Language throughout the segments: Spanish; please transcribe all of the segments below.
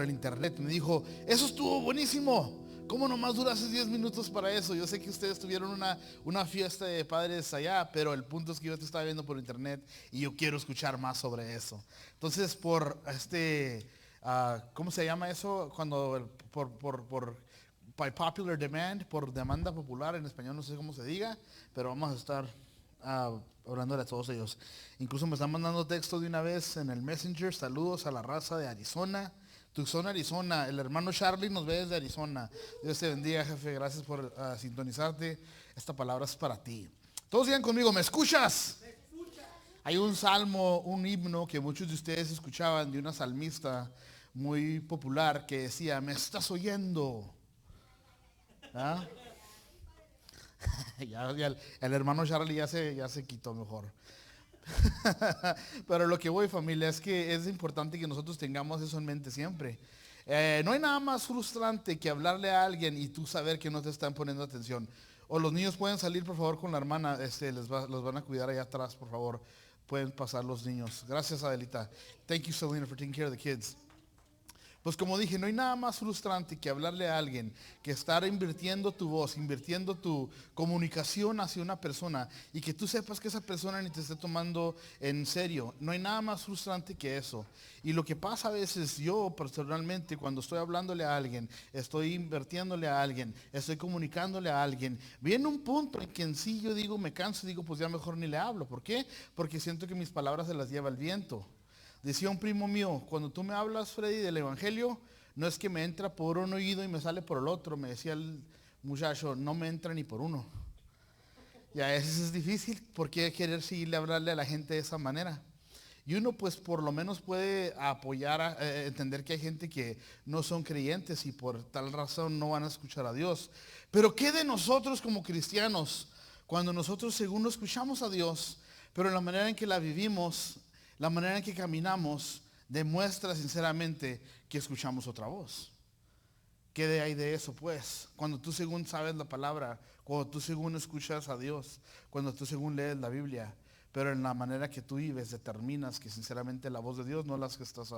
el internet. Me dijo, eso estuvo buenísimo. ¿Cómo nomás duraste 10 minutos para eso? Yo sé que ustedes tuvieron una fiesta de padres allá, pero el punto es que yo te estaba viendo por internet y yo quiero escuchar más sobre eso. Entonces, ¿cómo se llama eso? Cuando, by popular demand, por demanda popular, en español no sé cómo se diga, pero vamos a estar hablándole a todos ellos. Incluso me están mandando texto de una vez en el Messenger, saludos a la raza de Arizona. Tucson, Arizona, el hermano Charlie nos ve desde Arizona. Dios te bendiga, jefe, gracias por sintonizarte. Esta palabra es para ti. Todos digan conmigo, ¿me escuchas? Hay un salmo, un himno que muchos de ustedes escuchaban de una salmista muy popular que decía, ¿me estás oyendo? ¿Ah? Ya el hermano Charlie ya se quitó mejor. Pero lo que voy, familia, es que es importante que nosotros tengamos eso en mente siempre. No hay nada más frustrante que hablarle a alguien y tú saber que no te están poniendo atención. O los niños pueden salir, por favor, con la hermana. Los van a cuidar allá atrás, por favor. Pueden pasar los niños. Gracias, Adelita. Thank you, Selena, for taking care of the kids. Pues como dije, no hay nada más frustrante que hablarle a alguien, que estar invirtiendo tu voz, invirtiendo tu comunicación hacia una persona y que tú sepas que esa persona ni te esté tomando en serio. No hay nada más frustrante que eso. Y lo que pasa a veces, yo personalmente, cuando estoy hablándole a alguien, estoy invirtiéndole a alguien, estoy comunicándole a alguien, viene un punto en que en sí yo digo, me canso y digo, pues ya mejor ni le hablo. ¿Por qué? Porque siento que mis palabras se las lleva el viento. Decía un primo mío, cuando tú me hablas, Freddy, del Evangelio, no es que me entra por un oído y me sale por el otro. Me decía el muchacho, no me entra ni por uno. Y a veces es difícil, ¿por qué querer seguirle hablarle a la gente de esa manera? Y uno pues por lo menos puede apoyar, entender que hay gente que no son creyentes y por tal razón no van a escuchar a Dios. Pero ¿qué de nosotros como cristianos? Cuando nosotros según no escuchamos a Dios, pero la manera en que la vivimos, la manera en que caminamos, demuestra sinceramente que escuchamos otra voz. ¿Qué de ahí de eso pues? Cuando tú según sabes la palabra, cuando tú según escuchas a Dios, cuando tú según lees la Biblia, pero en la manera que tú vives determinas que sinceramente la voz de Dios no las que estás,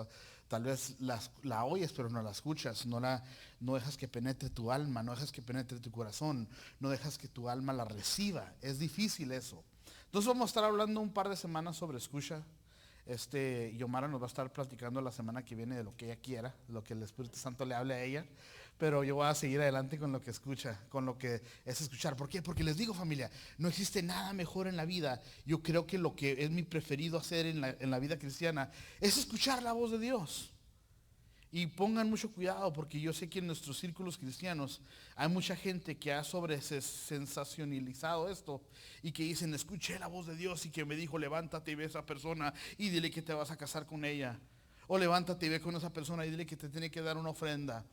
tal vez la oyes pero no la escuchas, no dejas que penetre tu alma, no dejas que penetre tu corazón, no dejas que tu alma la reciba. Es difícil eso. Entonces vamos a estar hablando un par de semanas sobre escucha. Yomara nos va a estar platicando la semana que viene de lo que ella quiera, lo que el Espíritu Santo le hable a ella. Pero yo voy a seguir adelante con lo que escucha, con lo que es escuchar. ¿Por qué? Porque les digo, familia, no existe nada mejor en la vida. Yo creo que lo que es mi preferido hacer en la vida cristiana es escuchar la voz de Dios. Y pongan mucho cuidado porque yo sé que en nuestros círculos cristianos hay mucha gente que ha sensacionalizado esto y que dicen, escuché la voz de Dios y que me dijo, levántate y ve a esa persona y dile que te vas a casar con ella. O levántate y ve con esa persona y dile que te tiene que dar una ofrenda.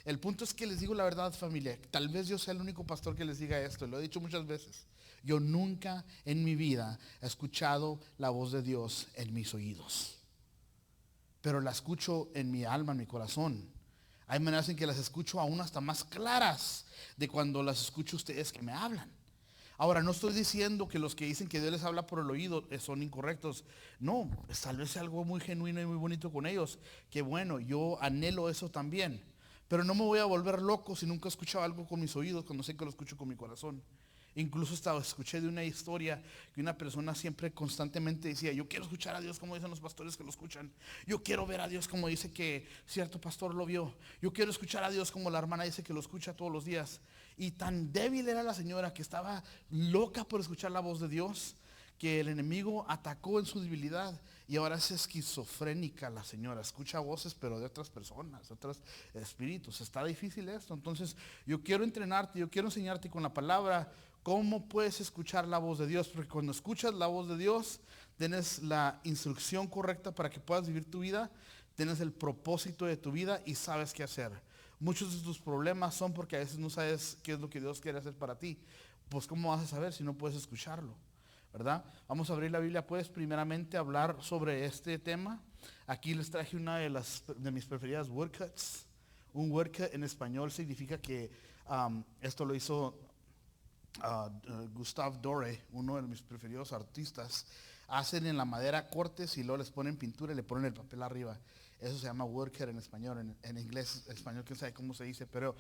El punto es que les digo la verdad, familia, tal vez yo sea el único pastor que les diga esto, lo he dicho muchas veces. Yo nunca en mi vida he escuchado la voz de Dios en mis oídos, pero la escucho en mi alma, en mi corazón. Hay maneras en que las escucho aún hasta más claras de cuando las escucho ustedes que me hablan. Ahora, no estoy diciendo que los que dicen que Dios les habla por el oído son incorrectos. No, tal vez sea algo muy genuino y muy bonito con ellos. Que bueno, yo anhelo eso también. Pero no me voy a volver loco si nunca he escuchado algo con mis oídos cuando sé que lo escucho con mi corazón. Incluso escuché de una historia que una persona siempre constantemente decía, yo quiero escuchar a Dios como dicen los pastores que lo escuchan. Yo quiero ver a Dios como dice que cierto pastor lo vio. Yo quiero escuchar a Dios como la hermana dice que lo escucha todos los días. Y tan débil era la señora que estaba loca por escuchar la voz de Dios, que el enemigo atacó en su debilidad y ahora es esquizofrénica la señora, escucha voces pero de otras personas, de otros espíritus. Está difícil esto. Entonces yo quiero entrenarte, yo quiero enseñarte con la palabra cómo puedes escuchar la voz de Dios, porque cuando escuchas la voz de Dios tienes la instrucción correcta para que puedas vivir tu vida, tienes el propósito de tu vida y sabes qué hacer. Muchos de tus problemas son porque a veces no sabes qué es lo que Dios quiere hacer para ti. Pues ¿cómo vas a saber si no puedes escucharlo? ¿Verdad? Vamos a abrir la Biblia, pues, primeramente hablar sobre este tema. Aquí les traje una de mis preferidas woodcuts. Un woodcut en español significa que esto lo hizo Gustave Doré, uno de mis preferidos artistas. Hacen en la madera cortes y luego les ponen pintura y le ponen el papel arriba. Eso se llama worker en español, en inglés, en español, quién sabe cómo se dice, pero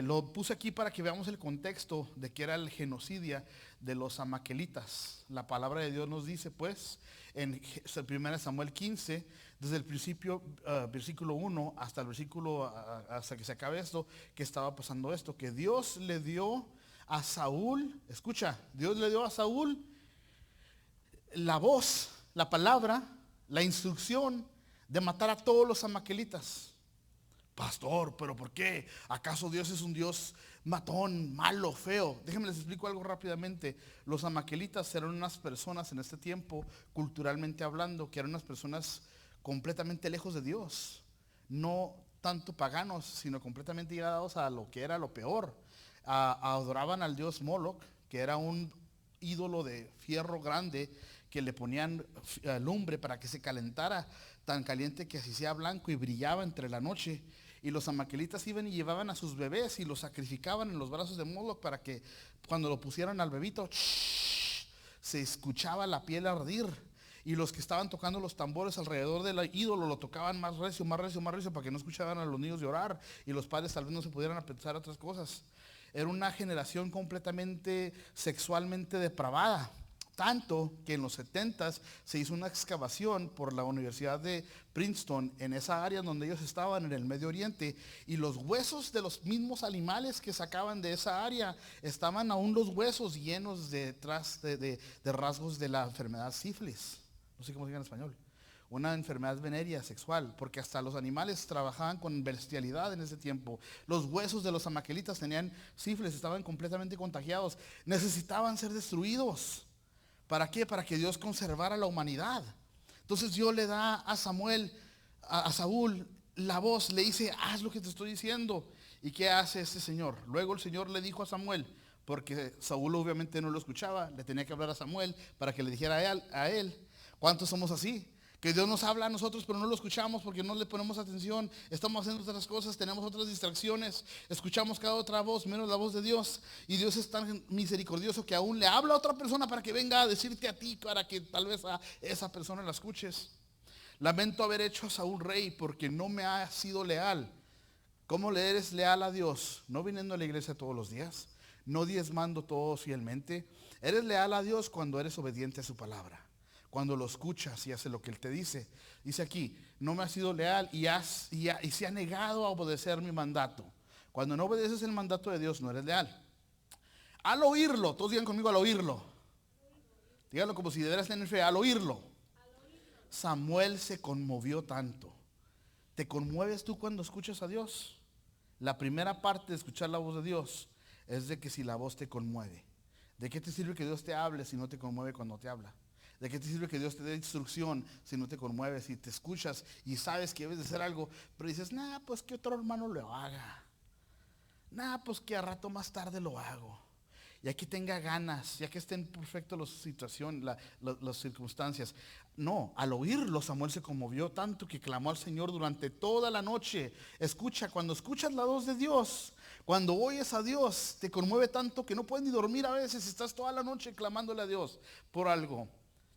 lo puse aquí para que veamos el contexto de que era el genocidio de los amaquelitas. La palabra de Dios nos dice, pues, en 1 Samuel 15, desde el principio, versículo 1 hasta el versículo, hasta que se acabe esto, que estaba pasando esto, que Dios le dio a Saúl, escucha, Dios le dio a Saúl la voz, la palabra, la instrucción de matar a todos los amaquelitas. Pastor, ¿pero por qué? ¿Acaso Dios es un Dios matón, malo, feo? Déjenme les explico algo rápidamente. Los amaquelitas eran unas personas en este tiempo, culturalmente hablando, que eran unas personas completamente lejos de Dios. No tanto paganos, sino completamente llegados a lo que era lo peor. Adoraban al dios Moloch, que era un ídolo de fierro grande que le ponían lumbre para que se calentara, tan caliente que así sea blanco y brillaba entre la noche. Y los amaquelitas iban y llevaban a sus bebés y los sacrificaban en los brazos de Moloch para que cuando lo pusieran al bebito, se escuchaba la piel ardir. Y los que estaban tocando los tambores alrededor del ídolo lo tocaban más recio, más recio, más recio, para que no escucharan a los niños llorar y los padres tal vez no se pudieran a pensar otras cosas. Era una generación completamente sexualmente depravada. Tanto que en los 70s se hizo una excavación por la Universidad de Princeton en esa área donde ellos estaban en el Medio Oriente, y los huesos de los mismos animales que sacaban de esa área estaban aún los huesos llenos de rasgos de la enfermedad sífilis. No sé cómo se diga en español. Una enfermedad venérea sexual, porque hasta los animales trabajaban con bestialidad en ese tiempo. Los huesos de los amaquelitas tenían sífilis, estaban completamente contagiados, necesitaban ser destruidos. ¿Para qué? Para que Dios conservara la humanidad. Entonces Dios le da a Samuel, a Saúl, la voz, le dice, haz lo que te estoy diciendo. ¿Y qué hace este señor? Luego el Señor le dijo a Samuel, porque Saúl obviamente no lo escuchaba, le tenía que hablar a Samuel para que le dijera a él. ¿Cuántos somos así? Que Dios nos habla a nosotros, pero no lo escuchamos porque no le ponemos atención. Estamos haciendo otras cosas, tenemos otras distracciones. Escuchamos cada otra voz, menos la voz de Dios. Y Dios es tan misericordioso que aún le habla a otra persona para que venga a decirte a ti, para que tal vez a esa persona la escuches. Lamento haber hecho a Saúl rey porque no me ha sido leal. ¿Cómo le eres leal a Dios? No viniendo a la iglesia todos los días, no diezmando todo fielmente. Eres leal a Dios cuando eres obediente a su palabra, cuando lo escuchas y hace lo que Él te dice. Dice aquí, no me has sido leal y se ha negado a obedecer mi mandato. Cuando no obedeces el mandato de Dios, no eres leal. Al oírlo, todos digan conmigo, al oírlo. Díganlo como si debieras tener fe, al oírlo. Samuel se conmovió tanto. ¿Te conmueves tú cuando escuchas a Dios? La primera parte de escuchar la voz de Dios es de que si la voz te conmueve. ¿De qué te sirve que Dios te hable si no te conmueve cuando te habla? ¿De qué te sirve que Dios te dé instrucción si no te conmueves, si te escuchas y sabes que debes de hacer algo, pero dices, nah, pues que otro hermano lo haga? Nah, pues que a rato más tarde lo hago. Y aquí tenga ganas, ya que estén perfectas las situaciones, las circunstancias. No, al oírlo Samuel se conmovió tanto que clamó al Señor durante toda la noche. Escucha, cuando escuchas la voz de Dios, cuando oyes a Dios, te conmueve tanto que no puedes ni dormir a veces, estás toda la noche clamándole a Dios por algo.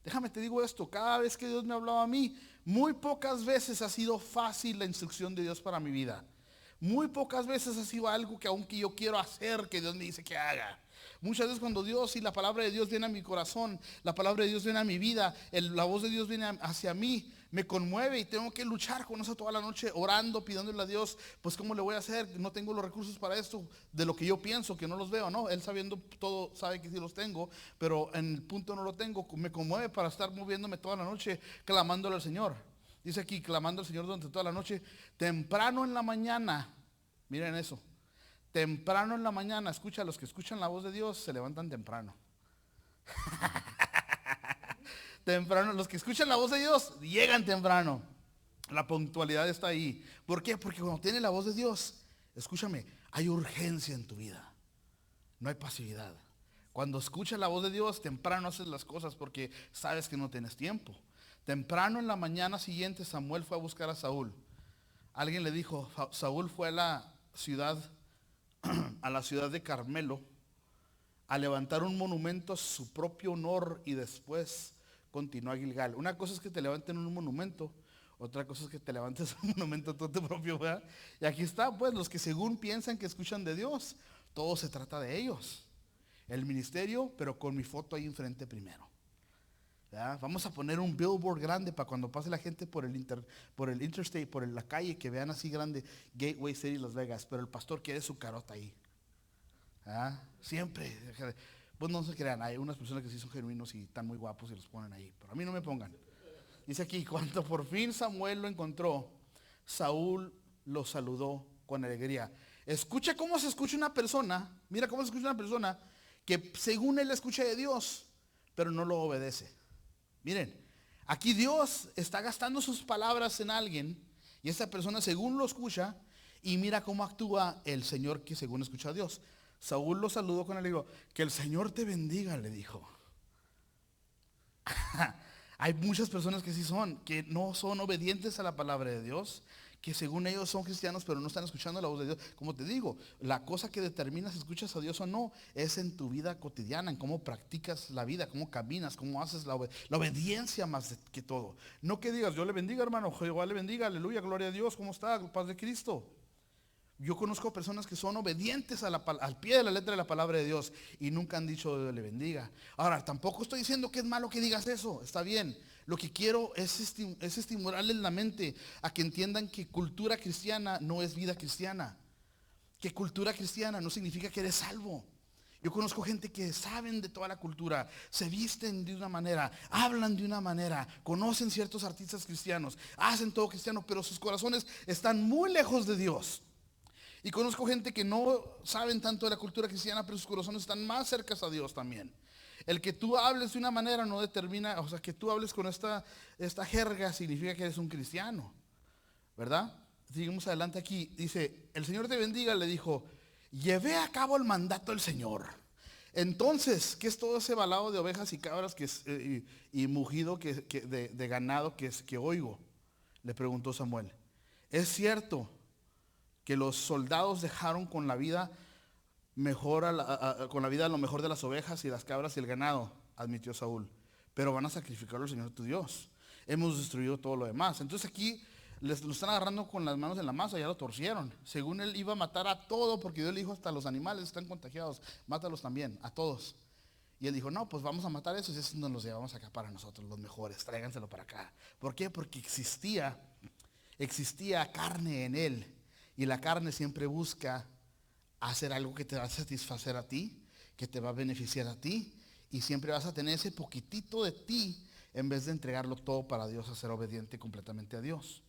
Déjame te digo esto, cada vez que Dios me hablaba a mí, muy pocas veces ha sido fácil la instrucción de Dios para mi vida. Muy pocas veces ha sido algo que aunque yo quiero hacer, que Dios me dice que haga. Muchas veces cuando Dios y la palabra de Dios viene a mi corazón, la palabra de Dios viene a mi vida, la voz de Dios viene hacia mí, me conmueve y tengo que luchar con eso toda la noche, orando, pidiéndole a Dios, pues ¿cómo le voy a hacer? No tengo los recursos para esto, de lo que yo pienso, que no los veo, ¿no? Él sabiendo todo, sabe que sí los tengo, pero en el punto no lo tengo, me conmueve para estar moviéndome toda la noche, clamándole al Señor. Dice aquí, clamando al Señor durante toda la noche, temprano en la mañana, miren eso. Temprano en la mañana, escucha, los que escuchan la voz de Dios se levantan temprano. Temprano, los que escuchan la voz de Dios llegan temprano. La puntualidad está ahí. ¿Por qué? Porque cuando tienes la voz de Dios, escúchame, hay urgencia en tu vida. No hay pasividad. Cuando escuchas la voz de Dios, temprano haces las cosas porque sabes que no tienes tiempo. Temprano en la mañana siguiente, Samuel fue a buscar a Saúl. Alguien le dijo, Saúl fue a la ciudad de Carmelo a levantar un monumento a su propio honor y después continuó a Gilgal. Una cosa es que te levanten un monumento, Otra cosa es que te levantes un monumento todo tu propio, ¿verdad? Y aquí está, pues, los que según piensan que escuchan de Dios, todo se trata de ellos. El ministerio, pero con mi foto ahí enfrente primero. ¿Verdad? Vamos a poner un billboard grande para cuando pase la gente por el interstate, por la calle, que vean así grande, Gateway City Las Vegas, pero el pastor quiere su carota ahí. ¿Verdad? Siempre. Pues no se crean, hay unas personas que sí son genuinos y están muy guapos y los ponen ahí, pero a mí no me pongan. Dice aquí, cuando por fin Samuel lo encontró, Saúl lo saludó con alegría. Escucha cómo se escucha una persona, mira cómo se escucha una persona que según él escucha de Dios, pero no lo obedece. Miren, aquí Dios está gastando sus palabras en alguien y esta persona según lo escucha y mira cómo actúa el Señor que según escucha a Dios. Saúl lo saludó con alegría. Que el Señor te bendiga, le dijo. Hay muchas personas que sí son, que no son obedientes a la palabra de Dios, que según ellos son cristianos, pero no están escuchando la voz de Dios. Como te digo, la cosa que determina si escuchas a Dios o no es en tu vida cotidiana, en cómo practicas la vida, cómo caminas, cómo haces la obediencia más que todo. No que digas, Dios le bendiga, hermano, Jehová le bendiga, aleluya, gloria a Dios, ¿cómo está? Paz de Cristo. Yo conozco personas que son obedientes al pie de la letra de la palabra de Dios y nunca han dicho Dios le bendiga. Ahora, tampoco estoy diciendo que es malo que digas eso, está bien. Lo que quiero es estimularles la mente a que entiendan que cultura cristiana no es vida cristiana. Que cultura cristiana no significa que eres salvo. Yo conozco gente que saben de toda la cultura, se visten de una manera, hablan de una manera, conocen ciertos artistas cristianos, hacen todo cristiano, pero sus corazones están muy lejos de Dios. Y conozco gente que no saben tanto de la cultura cristiana, pero sus corazones están más cercanos a Dios también. El que tú hables de una manera no determina, o sea, que tú hables con esta jerga significa que eres un cristiano, ¿verdad? Seguimos adelante aquí, dice, el Señor te bendiga, le dijo, llevé a cabo el mandato del Señor. Entonces, ¿qué es todo ese balado de ovejas y cabras y mugido de ganado que oigo? Le preguntó Samuel. Es cierto que los soldados dejaron con la vida lo mejor de las ovejas y las cabras y el ganado, admitió Saúl. Pero van a sacrificarlo al Señor tu Dios. Hemos destruido todo lo demás. Entonces aquí lo están agarrando con las manos en la masa, ya lo torcieron. Según él iba a matar a todo, porque Dios le dijo hasta los animales están contagiados, mátalos también, a todos. Y él dijo, no, pues vamos a matar a esos y esos nos los llevamos acá para nosotros, los mejores, tráiganselo para acá. ¿Por qué? Porque existía carne en él. Y la carne siempre busca hacer algo que te va a satisfacer a ti, que te va a beneficiar a ti. Y siempre vas a tener ese poquitito de ti en vez de entregarlo todo para Dios, a ser obediente completamente a Dios.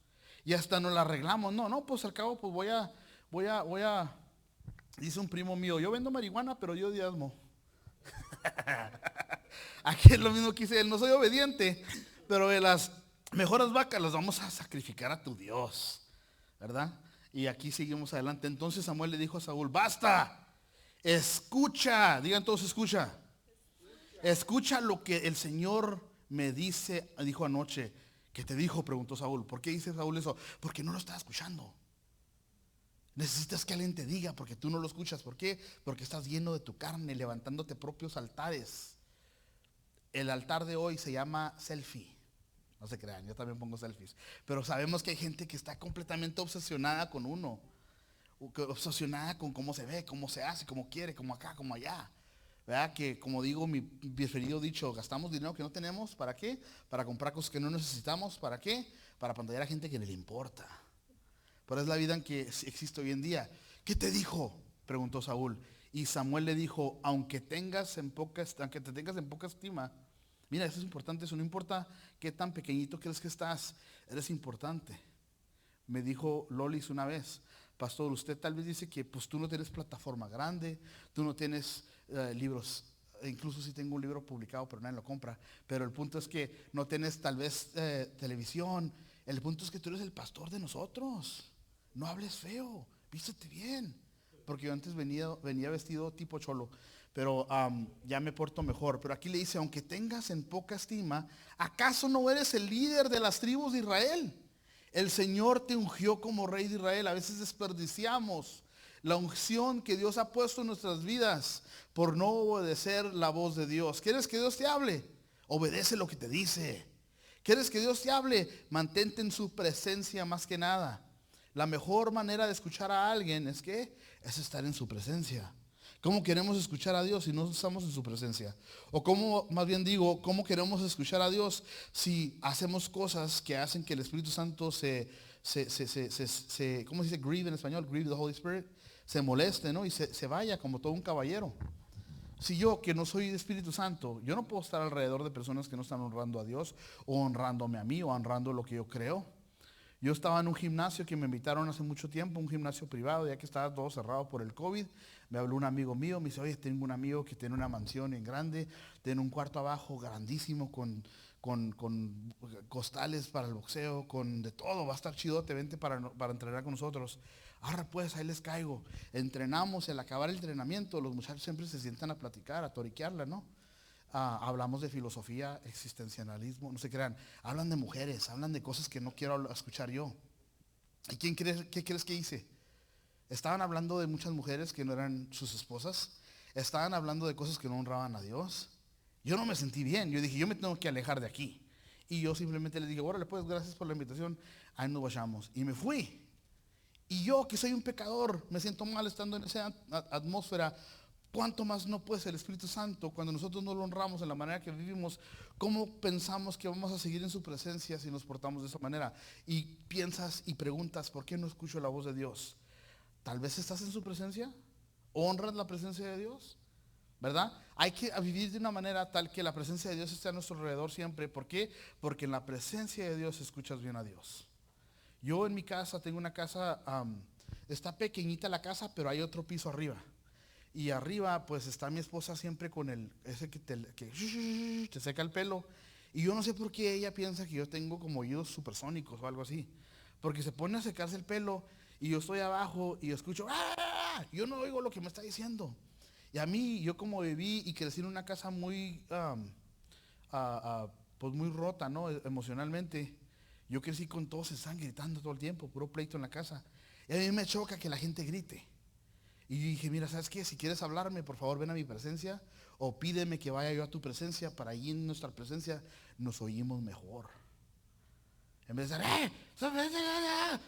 Y hasta nos la arreglamos. No, pues al cabo, pues voy a, dice un primo mío, yo vendo marihuana, pero yo diezmo. Aquí es lo mismo que dice él, no soy obediente, pero de las mejores vacas las vamos a sacrificar a tu Dios, ¿verdad? Y aquí seguimos adelante. Entonces Samuel le dijo a Saúl, basta, escucha, digan todos escucha. Escucha lo que el Señor me dijo anoche. ¿Qué te dijo? Preguntó Saúl. ¿Por qué dice Saúl eso? Porque no lo estaba escuchando. Necesitas que alguien te diga porque tú no lo escuchas. ¿Por qué? Porque estás lleno de tu carne, levantándote propios altares. El altar de hoy se llama selfie. No se crean, yo también pongo selfies. Pero sabemos que hay gente que está completamente obsesionada con uno. Obsesionada con cómo se ve, cómo se hace, cómo quiere, como acá, como allá. ¿Verdad? Que como digo, mi preferido dicho, gastamos dinero que no tenemos. ¿Para qué? Para comprar cosas que no necesitamos. ¿Para qué? Para pantallar a gente que le importa. Pero es la vida en que existe hoy en día. ¿Qué te dijo? Preguntó Saúl. Y Samuel le dijo, aunque te tengas en poca estima. Mira, eso es importante, eso no importa qué tan pequeñito crees que estás, eres importante. Me dijo Lolis una vez, pastor, usted tal vez dice que pues tú no tienes plataforma grande, tú no tienes libros, incluso si tengo un libro publicado pero nadie lo compra, pero el punto es que no tienes tal vez televisión, el punto es que tú eres el pastor de nosotros, no hables feo, vístete bien, porque yo antes venía vestido tipo cholo. Pero ya me porto mejor. Pero aquí le dice, aunque tengas en poca estima, ¿acaso no eres el líder de las tribus de Israel? El Señor te ungió como rey de Israel. A veces desperdiciamos la unción que Dios ha puesto en nuestras vidas por no obedecer la voz de Dios. ¿Quieres que Dios te hable? Obedece lo que te dice. ¿Quieres que Dios te hable? Mantente en su presencia más que nada. La mejor manera de escuchar a alguien es estar en su presencia. ¿Cómo queremos escuchar a Dios si no estamos en su presencia? O más bien digo, ¿cómo queremos escuchar a Dios si hacemos cosas que hacen que el Espíritu Santo ¿cómo se dice? Grieve en español, grieve the Holy Spirit, se moleste, ¿no? Y se vaya como todo un caballero. Si yo, que no soy de Espíritu Santo, yo no puedo estar alrededor de personas que no están honrando a Dios, o honrándome a mí, o honrando lo que yo creo. Yo estaba en un gimnasio que me invitaron hace mucho tiempo, un gimnasio privado, ya que estaba todo cerrado por el COVID. Me habló un amigo mío, me dice, oye, tengo un amigo que tiene una mansión en grande, tiene un cuarto abajo grandísimo con costales para el boxeo, con de todo, va a estar chidote, vente para entrenar con nosotros. Ahora pues, ahí les caigo. Entrenamos, y al acabar el entrenamiento, los muchachos siempre se sientan a platicar, a toriquearla, ¿no? Hablamos de filosofía, existencialismo, no se crean. Hablan de mujeres, hablan de cosas que no quiero escuchar yo. ¿Y qué crees que hice? Estaban hablando de muchas mujeres que no eran sus esposas. Estaban hablando de cosas que no honraban a Dios. Yo no me sentí bien. Yo dije, yo me tengo que alejar de aquí. Y yo simplemente les dije, órale pues, gracias por la invitación. Ahí nos vayamos. Y me fui. Y yo, que soy un pecador, me siento mal estando en esa atmósfera. ¿Cuánto más no puede ser el Espíritu Santo cuando nosotros no lo honramos en la manera que vivimos? ¿Cómo pensamos que vamos a seguir en su presencia si nos portamos de esa manera? Y piensas y preguntas, ¿por qué no escucho la voz de Dios? Tal vez estás en su presencia, honras la presencia de Dios, ¿verdad? Hay que vivir de una manera tal que la presencia de Dios esté a nuestro alrededor siempre. ¿Por qué? Porque en la presencia de Dios escuchas bien a Dios. Yo en mi casa tengo una casa, está pequeñita la casa, pero hay otro piso arriba. Y arriba pues está mi esposa siempre con ese que te seca el pelo. Y yo no sé por qué ella piensa que yo tengo como oídos supersónicos o algo así. Porque se pone a secarse el pelo y yo estoy abajo y escucho, ¡ah! Yo no oigo lo que me está diciendo. Y a mí, yo como viví y crecí en una casa muy, pues muy rota, ¿no? Emocionalmente. Yo crecí con todos, se están gritando todo el tiempo, puro pleito en la casa. Y a mí me choca que la gente grite. Y yo dije, mira, ¿sabes qué? Si quieres hablarme, por favor ven a mi presencia o pídeme que vaya yo a tu presencia, para allí en nuestra presencia nos oímos mejor. En vez de decir,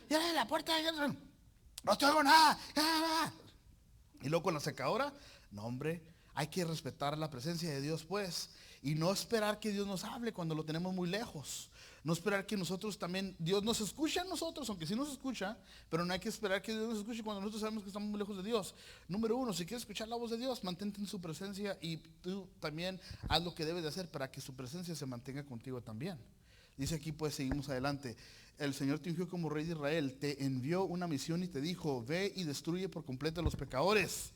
¡ya la puerta! ¡No te oigo nada! Y luego con la secadora, no hombre, hay que respetar la presencia de Dios pues, y no esperar que Dios nos hable cuando lo tenemos muy lejos. No esperar que nosotros también, Dios nos escuche a nosotros, aunque sí nos escucha, pero no hay que esperar que Dios nos escuche cuando nosotros sabemos que estamos muy lejos de Dios. Número uno, si quieres escuchar la voz de Dios, mantente en su presencia y tú también haz lo que debes de hacer para que su presencia se mantenga contigo también. Dice aquí, pues seguimos adelante. El Señor te ungió como rey de Israel, te envió una misión y te dijo, ve y destruye por completo a los pecadores,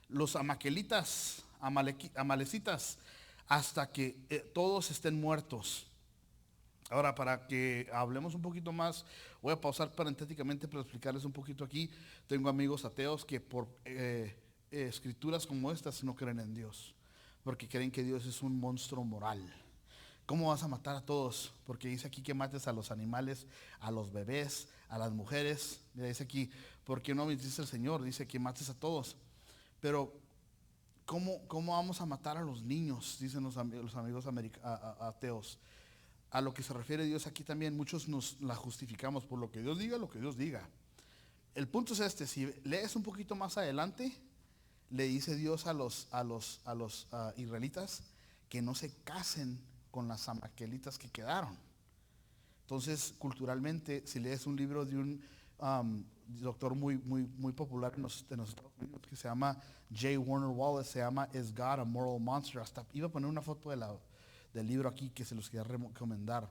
los amaquelitas, amalecitas, hasta que todos estén muertos. Ahora, para que hablemos un poquito más, voy a pausar parentéticamente para explicarles un poquito aquí. Tengo amigos ateos que por escrituras como estas no creen en Dios, porque creen que Dios es un monstruo moral. ¿Cómo vas a matar a todos? Porque dice aquí que mates a los animales, a los bebés, a las mujeres. Mira, dice aquí, ¿por qué no dice el Señor? Dice que mates a todos. Pero, ¿cómo vamos a matar a los niños? Dicen los amigos ateos. A lo que se refiere Dios aquí también, muchos nos la justificamos por lo que Dios diga, lo que Dios diga. El punto es este, si lees un poquito más adelante, le dice Dios a los israelitas que no se casen con las amaquelitas que quedaron. Entonces, culturalmente, si lees un libro de un doctor muy popular en los Estados Unidos que se llama J. Warner Wallace, se llama Is God a Moral Monster? Hasta iba a poner una foto del libro aquí que se los quería recomendar.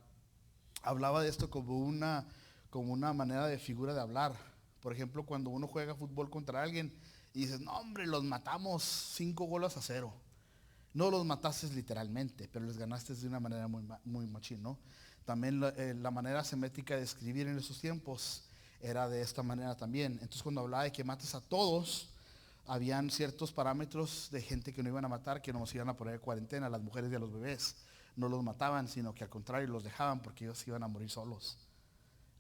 Hablaba de esto como una manera de figura de hablar. Por ejemplo, cuando uno juega fútbol contra alguien y dices, no hombre, los matamos 5-0. No los mataste literalmente, pero les ganaste de una manera muy machín, ¿no? También la manera semética de escribir en esos tiempos era de esta manera también. Entonces cuando hablaba de que mates a todos, habían ciertos parámetros de gente que no iban a matar, que nos iban a poner en cuarentena, a las mujeres y a los bebés. No los mataban, sino que al contrario los dejaban porque ellos iban a morir solos.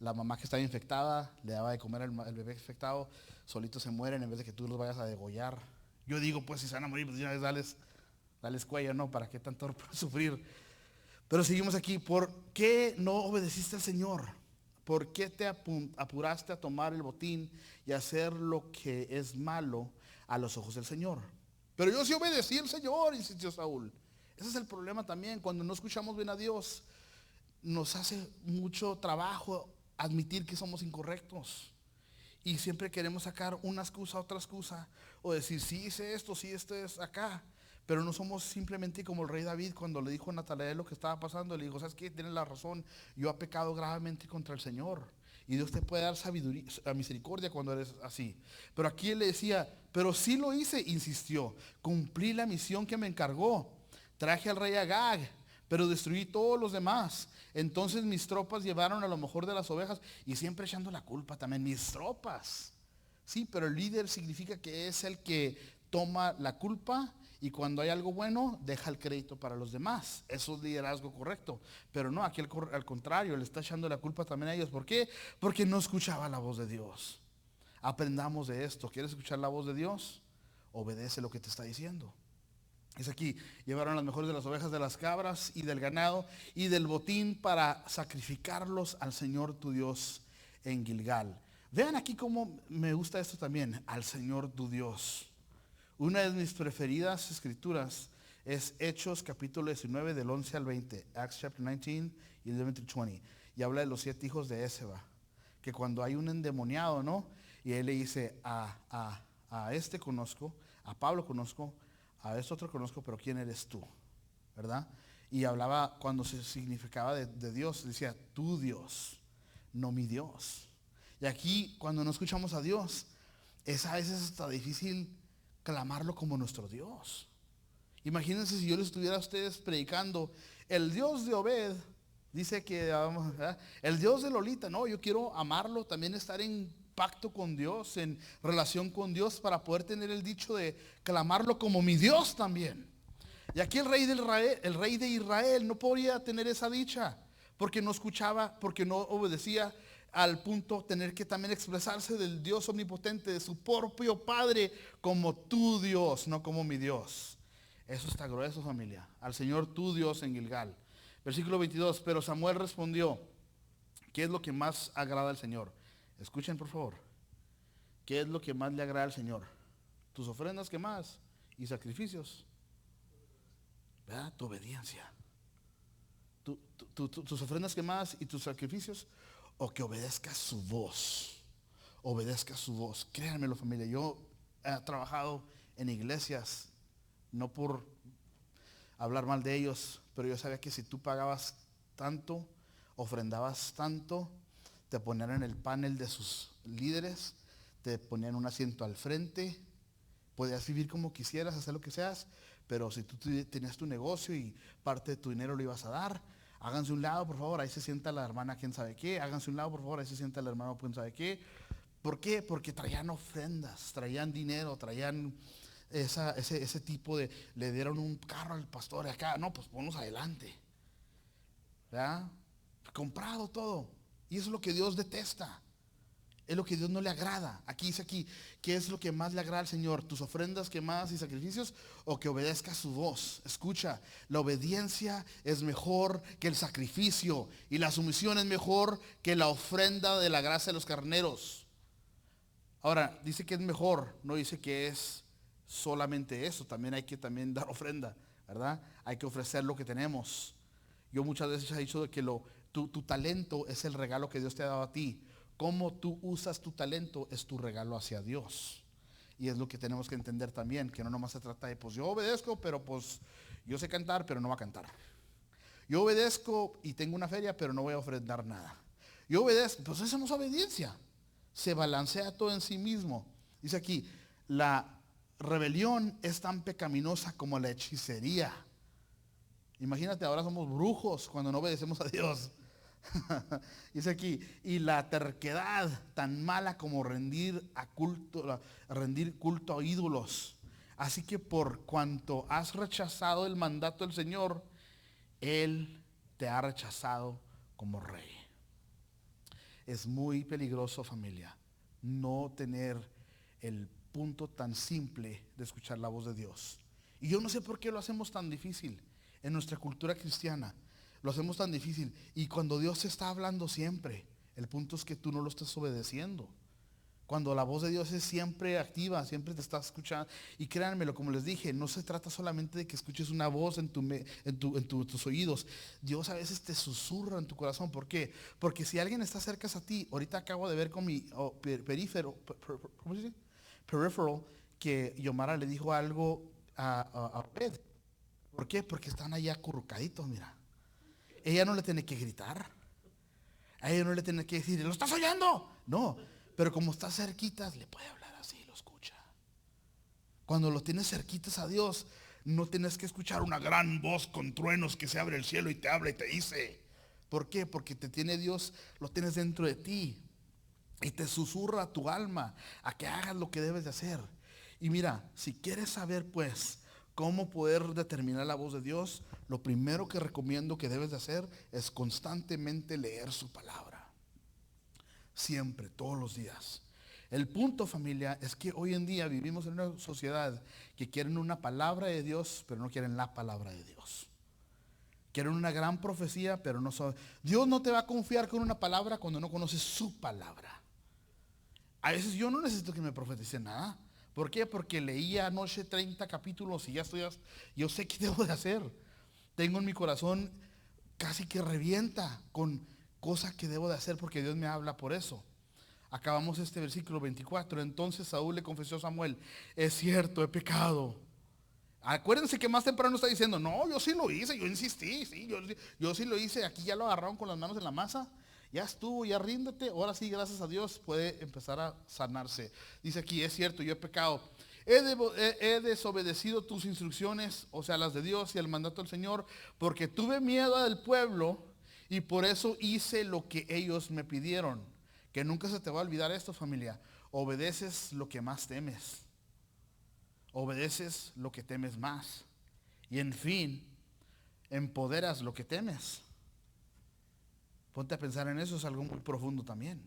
La mamá que estaba infectada le daba de comer al bebé infectado, solitos se mueren en vez de que tú los vayas a degollar. Yo digo, pues si se van a morir, pues ya dales cuello, ¿no? ¿Para qué tanto sufrir? Pero seguimos aquí. ¿Por qué no obedeciste al Señor? ¿Por qué te apuraste a tomar el botín y hacer lo que es malo a los ojos del Señor? Pero yo sí obedecí al Señor, insistió Saúl. Ese es el problema también. Cuando no escuchamos bien a Dios, nos hace mucho trabajo admitir que somos incorrectos. Y siempre queremos sacar una excusa, otra excusa. O decir, sí hice esto, sí esto es acá. Pero no somos simplemente como el rey David cuando le dijo a Natanael lo que estaba pasando. Le dijo, ¿sabes qué? Tienes la razón. Yo he pecado gravemente contra el Señor. Y Dios te puede dar sabiduría, misericordia cuando eres así. Pero aquí él le decía, pero sí lo hice, insistió. Cumplí la misión que me encargó. Traje al rey Agag, pero destruí todos los demás. Entonces mis tropas llevaron a lo mejor de las ovejas. Y siempre echando la culpa también, mis tropas. Sí, pero el líder significa que es el que toma la culpa y cuando hay algo bueno, deja el crédito para los demás. Eso es liderazgo correcto. Pero no, aquí al contrario, le está echando la culpa también a ellos. ¿Por qué? Porque no escuchaba la voz de Dios. Aprendamos de esto. ¿Quieres escuchar la voz de Dios? Obedece lo que te está diciendo. Es aquí, llevaron las mejores de las ovejas, de las cabras y del ganado y del botín para sacrificarlos al Señor tu Dios en Gilgal. Vean aquí cómo me gusta esto también, al Señor tu Dios. Una de mis preferidas escrituras es Hechos capítulo 19 del 11 al 20. Acts chapter 19 y 11 to 20. Y habla de los 7 hijos de Eseba. Que cuando hay un endemoniado, ¿no? Y él le dice, a este conozco, a Pablo conozco, a este otro conozco, pero ¿quién eres tú? ¿Verdad? Y hablaba cuando se significaba de Dios, decía, tu Dios, no mi Dios. Y aquí cuando no escuchamos a Dios, es a veces hasta difícil clamarlo como nuestro Dios. Imagínense si yo les estuviera a ustedes predicando, el Dios de Obed, dice que, ¿verdad? El Dios de Lolita, no, yo quiero amarlo, también estar en pacto con Dios, en relación con Dios, para poder tener el dicho de clamarlo como mi Dios también. Y aquí el rey de Israel no podía tener esa dicha, porque no escuchaba, porque no obedecía, al punto tener que también expresarse del Dios omnipotente, de su propio Padre, como tu Dios, no como mi Dios. Eso está grueso, familia. Al Señor tu Dios en Gilgal. Versículo 22, pero Samuel respondió, ¿qué es lo que más agrada al Señor? Escuchen por favor. ¿Qué es lo que más le agrada al Señor? Tus ofrendas, ¿qué más? Y sacrificios. ¿Verdad? Tu obediencia. Tus ofrendas, ¿qué más? Y tus sacrificios. O que obedezca su voz. Obedezca su voz. Créanmelo, familia. Yo he trabajado en iglesias, no por hablar mal de ellos, pero yo sabía que si tú pagabas tanto, ofrendabas tanto, te ponían en el panel de sus líderes, te ponían un asiento al frente, podías vivir como quisieras, hacer lo que seas, pero si tú tenías tu negocio y parte de tu dinero lo ibas a dar, háganse un lado, por favor, ahí se sienta la hermana quién sabe qué, háganse un lado, por favor, ahí se sienta el hermano quién sabe qué. ¿Por qué? Porque traían ofrendas, traían dinero, traían ese tipo de, le dieron un carro al pastor acá, no, pues ponlos adelante. ¿Verdad? Comprado todo. Y eso es lo que Dios detesta. Es lo que Dios no le agrada. Aquí dice aquí, ¿qué es lo que más le agrada al Señor? ¿Tus ofrendas, quemadas y sacrificios? ¿O que obedezca su voz? Escucha, la obediencia es mejor que el sacrificio. Y la sumisión es mejor que la ofrenda de la grasa de los carneros. Ahora, dice que es mejor, no dice que es solamente eso. También hay que también dar ofrenda, ¿verdad? Hay que ofrecer lo que tenemos. Yo muchas veces he dicho que tu talento es el regalo que Dios te ha dado a ti. Cómo tú usas tu talento es tu regalo hacia Dios. Y es lo que tenemos que entender también, que no nomás se trata de, pues yo obedezco, pero pues yo sé cantar, pero no voy a cantar. Yo obedezco y tengo una feria, pero no voy a ofrendar nada. Yo obedezco, pues eso no es obediencia. Se balancea todo en sí mismo. Dice aquí, la rebelión es tan pecaminosa como la hechicería. Imagínate, ahora somos brujos cuando no obedecemos a Dios. Dice aquí, y la terquedad tan mala como rendir culto a ídolos. Así que por cuanto has rechazado el mandato del Señor, Él te ha rechazado como rey. Es muy peligroso, familia, no tener el punto tan simple de escuchar la voz de Dios. Y yo no sé por qué lo hacemos tan difícil en nuestra cultura cristiana. lo hacemos tan difícil. Y cuando Dios te está hablando siempre, el punto es que tú no lo estás obedeciendo. Cuando la voz de Dios es siempre activa, siempre te está escuchando. Y créanmelo, como les dije, no se trata solamente de que escuches una voz en tus oídos. Dios a veces te susurra en tu corazón. ¿Por qué? Porque si alguien está cerca a ti, ahorita acabo de ver con mi ¿cómo se dice? Peripheral, que Yomara le dijo algo a Obed. ¿Por qué? Porque están allá acurrucaditos, mira. Ella no le tiene que gritar. A ella no le tiene que decir, ¿lo estás oyendo? No, pero como está cerquitas, le puede hablar así, lo escucha. Cuando lo tienes cerquitas a Dios, no tienes que escuchar una gran voz con truenos que se abre el cielo y te habla y te dice. ¿Por qué? Porque te tiene Dios, lo tienes dentro de ti. Y te susurra a tu alma a que hagas lo que debes de hacer. Y mira, si quieres saber pues cómo poder determinar la voz de Dios, lo primero que recomiendo que debes de hacer es constantemente leer su palabra. Siempre, todos los días. El punto, familia, es que hoy en día vivimos en una sociedad que quieren una palabra de Dios, pero no quieren la palabra de Dios. Quieren una gran profecía, pero no saben. Dios no te va a confiar con una palabra cuando no conoces su palabra. A veces yo no necesito que me profetice nada. ¿Por qué? Porque leí anoche 30 capítulos y ya estoy, yo sé qué debo de hacer. Tengo en mi corazón casi que revienta con cosas que debo de hacer porque Dios me habla por eso. Acabamos este versículo 24. Entonces Saúl le confesó a Samuel, es cierto, he pecado. Acuérdense que más temprano está diciendo, no, yo sí lo hice, yo insistí, sí, yo sí lo hice, aquí ya lo agarraron con las manos en la masa. Ya estuvo, ya ríndete, ahora sí, gracias a Dios, puede empezar a sanarse. Dice aquí, es cierto, yo he pecado. He desobedecido tus instrucciones, o sea, las de Dios y el mandato del Señor, porque tuve miedo del pueblo y por eso hice lo que ellos me pidieron. Que nunca se te va a olvidar esto, familia. Obedeces lo que más temes. Obedeces lo que temes más. Y en fin, empoderas lo que temes. Ponte a pensar en eso, es algo muy profundo también.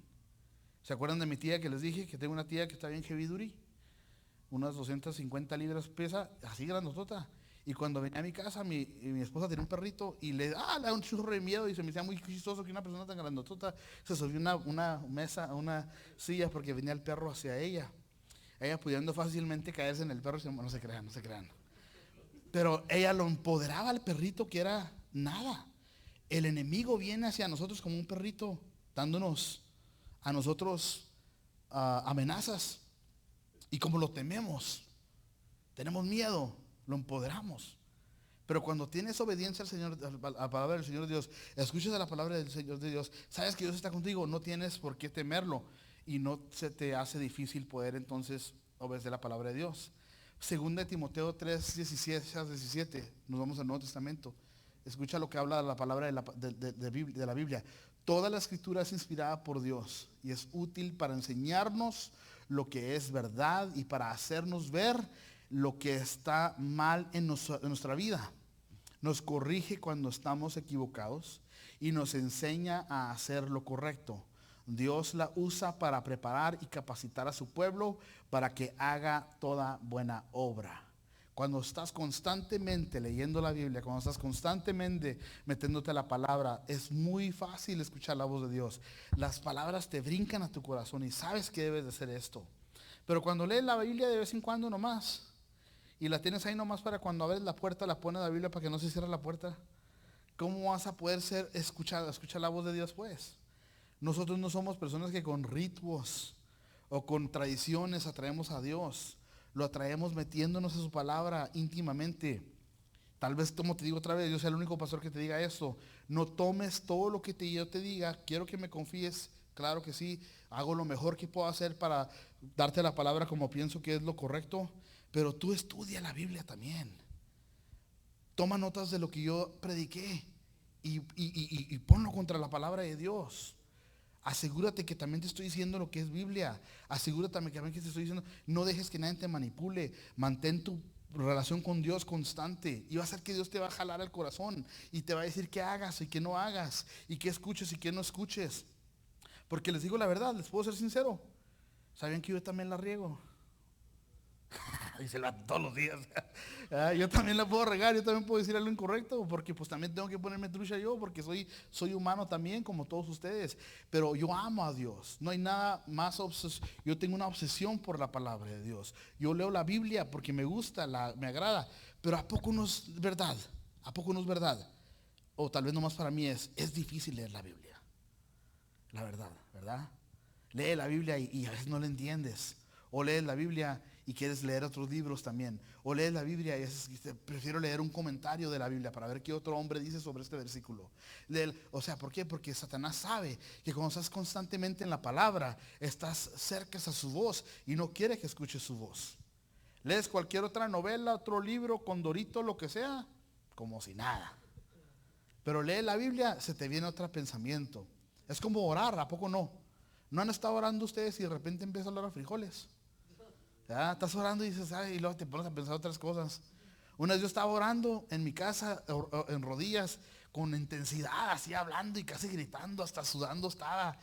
¿Se acuerdan de mi tía que les dije? Que tengo una tía que está bien heavy duty. Unas 250 libras pesa, así grandotota. Y cuando venía a mi casa, mi esposa tenía un perrito y le da un churro de miedo y se me hacía muy chistoso que una persona tan grandotota se subió a una mesa, a una silla porque venía el perro hacia ella. Ella pudiendo fácilmente caerse en el perro, no se crean, no se crean. Pero ella lo empoderaba al perrito que era nada. El enemigo viene hacia nosotros como un perrito, dándonos a nosotros amenazas. Y como lo tememos, tenemos miedo, lo empoderamos. Pero cuando tienes obediencia al Señor, a la palabra del Señor Dios, escuchas a la palabra del Señor de Dios, sabes que Dios está contigo, no tienes por qué temerlo. Y no se te hace difícil poder entonces obedecer la palabra de Dios. Segunda de Timoteo 3, 17, nos vamos al Nuevo Testamento. Escucha lo que habla la palabra de la Biblia. Toda la escritura es inspirada por Dios y es útil para enseñarnos lo que es verdad y para hacernos ver lo que está mal en nuestra vida. Nos corrige cuando estamos equivocados y nos enseña a hacer lo correcto. Dios la usa para preparar y capacitar a su pueblo para que haga toda buena obra. Cuando estás constantemente leyendo la Biblia, cuando estás constantemente metiéndote a la palabra, es muy fácil escuchar la voz de Dios. Las palabras te brincan a tu corazón y sabes que debes de hacer esto. Pero cuando lees la Biblia de vez en cuando nomás, y la tienes ahí nomás para cuando abres la puerta, la pones la Biblia para que no se cierre la puerta, ¿cómo vas a poder escuchar la voz de Dios pues? Nosotros no somos personas que con ritos o con tradiciones atraemos a Dios. Lo atraemos metiéndonos en su palabra íntimamente. Tal vez, como te digo otra vez, yo sea el único pastor que te diga esto. No tomes todo lo que yo te diga. Quiero que me confíes. Claro que sí. Hago lo mejor que puedo hacer para darte la palabra como pienso que es lo correcto. Pero tú estudia la Biblia también. Toma notas de lo que yo prediqué y ponlo contra la palabra de Dios. Asegúrate que también te estoy diciendo lo que es Biblia. Asegúrate también que te estoy diciendo, no dejes que nadie te manipule. Mantén tu relación con Dios constante y va a ser que Dios te va a jalar al corazón y te va a decir qué hagas y qué no hagas y qué escuches y qué no escuches. Porque les digo la verdad, les puedo ser sincero. ¿Saben que yo también la riego? dice el vato todos los días. Yo también la puedo regar, yo también puedo decir algo incorrecto, porque pues también tengo que ponerme trucha yo, porque soy humano también, como todos ustedes. Pero yo amo a Dios. No hay nada más yo tengo una obsesión por la palabra de Dios. Yo leo la Biblia porque me gusta, me agrada. Pero ¿a poco no es verdad? ¿A poco no es verdad? O tal vez nomás para mí es difícil leer la Biblia. La verdad, ¿verdad? Lee la Biblia y a veces no la entiendes. O lees la Biblia y quieres leer otros libros también. O lees la Biblia y prefiero leer un comentario de la Biblia para ver qué otro hombre dice sobre este versículo. O sea, ¿por qué? Porque Satanás sabe que cuando estás constantemente en la palabra, estás cerca a su voz y no quiere que escuches su voz. Lees cualquier otra novela, otro libro, Condorito, lo que sea, como si nada. Pero lee la Biblia, se te viene otro pensamiento. Es como orar, ¿a poco no? ¿No han estado orando ustedes y de repente empieza a orar a frijoles? ¿Ya? Estás orando y dices, y luego te pones a pensar otras cosas. Una vez yo estaba orando en mi casa, en rodillas, con intensidad, así hablando y casi gritando, hasta sudando estaba.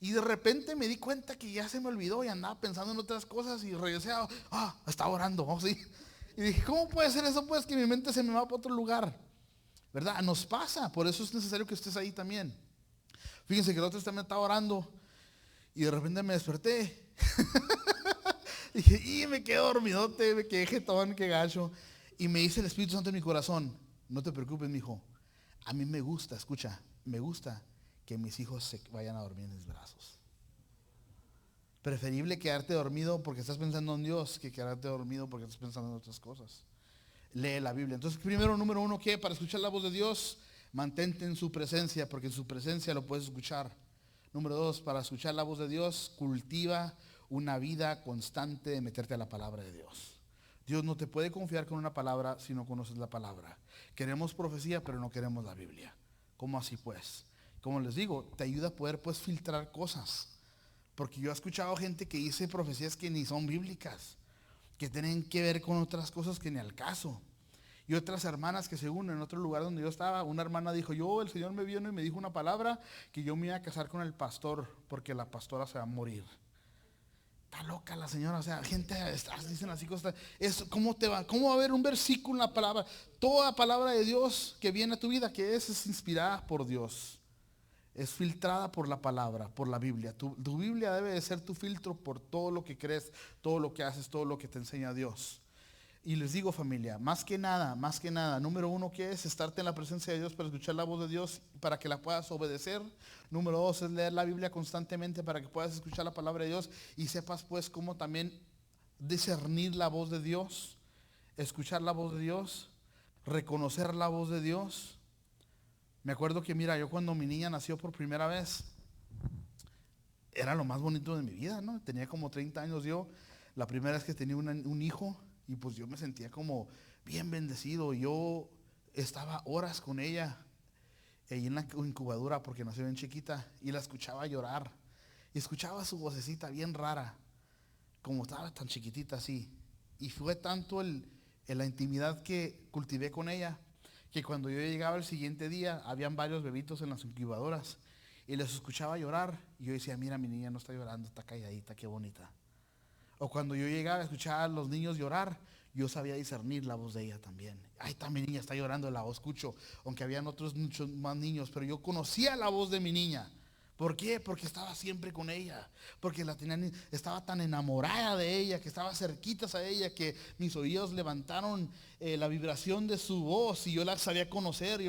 Y de repente me di cuenta que ya se me olvidó y andaba pensando en otras cosas y regresé estaba orando, ¿sí? Y dije, ¿cómo puede ser eso? Pues que mi mente se me va para otro lugar, ¿verdad? Nos pasa, por eso es necesario que estés ahí también. Fíjense que el otro también estaba orando y de repente me desperté. Dije, y me quedé dormidote, me quedé jetón, qué gacho. Y me dice el Espíritu Santo en mi corazón, no te preocupes, mijo. A mí me gusta, escucha, me gusta que mis hijos se vayan a dormir en mis brazos. Preferible quedarte dormido porque estás pensando en Dios que quedarte dormido porque estás pensando en otras cosas. Lee la Biblia. Entonces, primero, número uno, ¿qué? Para escuchar la voz de Dios, mantente en su presencia, porque en su presencia lo puedes escuchar. Número dos, para escuchar la voz de Dios, cultiva una vida constante de meterte a la palabra de Dios. Dios no te puede confiar con una palabra si no conoces la palabra. Queremos profecía, pero no queremos la Biblia. ¿Cómo así pues? Como les digo, te ayuda a poder pues filtrar cosas. Porque yo he escuchado gente que dice profecías que ni son bíblicas, que tienen que ver con otras cosas que ni al caso. Y otras hermanas que según en otro lugar donde yo estaba, una hermana dijo, el Señor me vino y me dijo una palabra que yo me iba a casar con el pastor porque la pastora se va a morir. Está loca la señora, o sea, gente dicen así cosas. ¿Cómo va a haber un versículo en la palabra? Toda palabra de Dios que viene a tu vida, que es inspirada por Dios. Es filtrada por la palabra, por la Biblia. Tu Biblia debe de ser tu filtro por todo lo que crees, todo lo que haces, todo lo que te enseña Dios. Y les digo, familia, más que nada, número uno, ¿qué es? Estarte en la presencia de Dios para escuchar la voz de Dios, para que la puedas obedecer. Número dos es leer la Biblia constantemente para que puedas escuchar la palabra de Dios y sepas pues cómo también discernir la voz de Dios, escuchar la voz de Dios, reconocer la voz de Dios. Me acuerdo que, mira, yo cuando mi niña nació por primera vez, era lo más bonito de mi vida, ¿no? Tenía como 30 años yo, la primera vez que tenía un hijo. Y pues yo me sentía como bien bendecido. Yo estaba horas con ella ahí en la incubadora porque nació bien chiquita y la escuchaba llorar. Y escuchaba su vocecita bien rara, como estaba tan chiquitita así. Y fue tanto la intimidad que cultivé con ella, que cuando yo llegaba el siguiente día, habían varios bebitos en las incubadoras y les escuchaba llorar. Y yo decía, mira, mi niña no está llorando, está calladita, qué bonita. O cuando yo llegaba a escuchar a los niños llorar, yo sabía discernir la voz de ella también. Ay, mi niña está llorando, la escucho. Aunque habían otros muchos más niños, pero yo conocía la voz de mi niña. ¿Por qué? Porque estaba siempre con ella. Porque estaba tan enamorada de ella, que estaba cerquitas a ella, que mis oídos levantaron la vibración de su voz y yo la sabía conocer.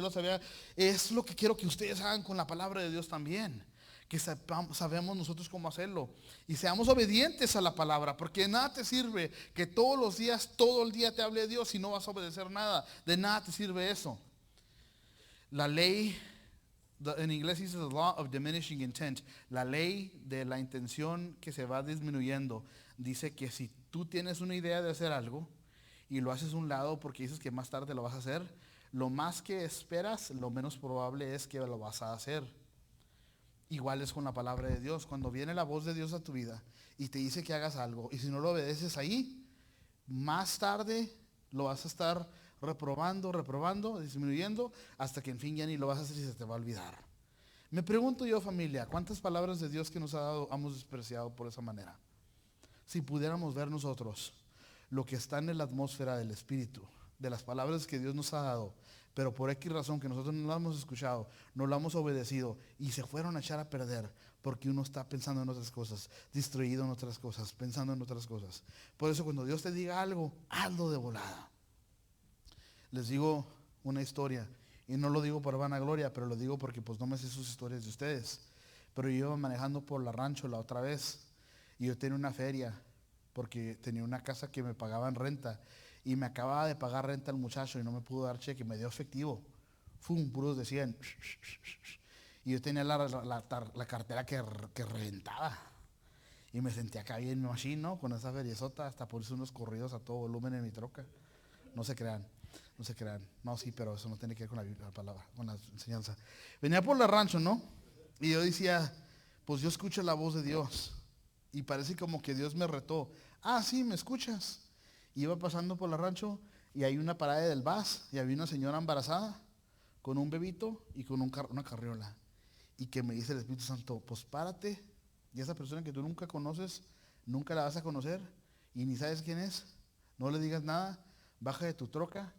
Es lo que quiero que ustedes hagan con la palabra de Dios también. Que sabemos nosotros cómo hacerlo y seamos obedientes a la palabra, porque nada te sirve que todos los días, todo el día te hable de Dios y no vas a obedecer nada. De nada te sirve eso. La ley, en inglés dice the law of diminishing intent, la ley de la intención que se va disminuyendo. Dice que si tú tienes una idea de hacer algo y lo haces a un lado porque dices que más tarde lo vas a hacer, lo más que esperas, lo menos probable es que lo vas a hacer. Igual es con la palabra de Dios. Cuando viene la voz de Dios a tu vida y te dice que hagas algo, y si no lo obedeces ahí, más tarde lo vas a estar reprobando, disminuyendo, hasta que en fin ya ni lo vas a hacer y se te va a olvidar. Me pregunto yo, familia, ¿cuántas palabras de Dios que nos ha dado hemos despreciado por esa manera? Si pudiéramos ver nosotros lo que está en la atmósfera del Espíritu, de las palabras que Dios nos ha dado, pero por X razón que nosotros no la hemos escuchado, no la hemos obedecido y se fueron a echar a perder porque uno está pensando en otras cosas, distraído en otras cosas, pensando en otras cosas. Por eso cuando Dios te diga algo, hazlo de volada. Les digo una historia, y no lo digo por vanagloria, pero lo digo porque pues no me sé sus historias de ustedes. Pero yo iba manejando por la rancho la otra vez y yo tenía una feria porque tenía una casa que me pagaban renta y me acababa de pagar renta el muchacho y no me pudo dar cheque, me dio efectivo. Puros de 100. Y yo tenía la cartera que reventaba. Y me sentía acá bien machine, ¿no? Con esa feriezota, hasta por eso unos corridos a todo volumen en mi troca. No se crean, no se crean. No, sí, pero eso no tiene que ver con la palabra, con la enseñanza. Venía por la rancho, ¿no? Y yo decía, pues yo escucho la voz de Dios. Y parece como que Dios me retó. Ah, sí, ¿me escuchas? Y iba pasando por la rancho y hay una parada del bus y había una señora embarazada con un bebito y con una carriola. Y que me dice el Espíritu Santo, pues párate. Y esa persona que tú nunca conoces, nunca la vas a conocer y ni sabes quién es, no le digas nada, baja de tu troca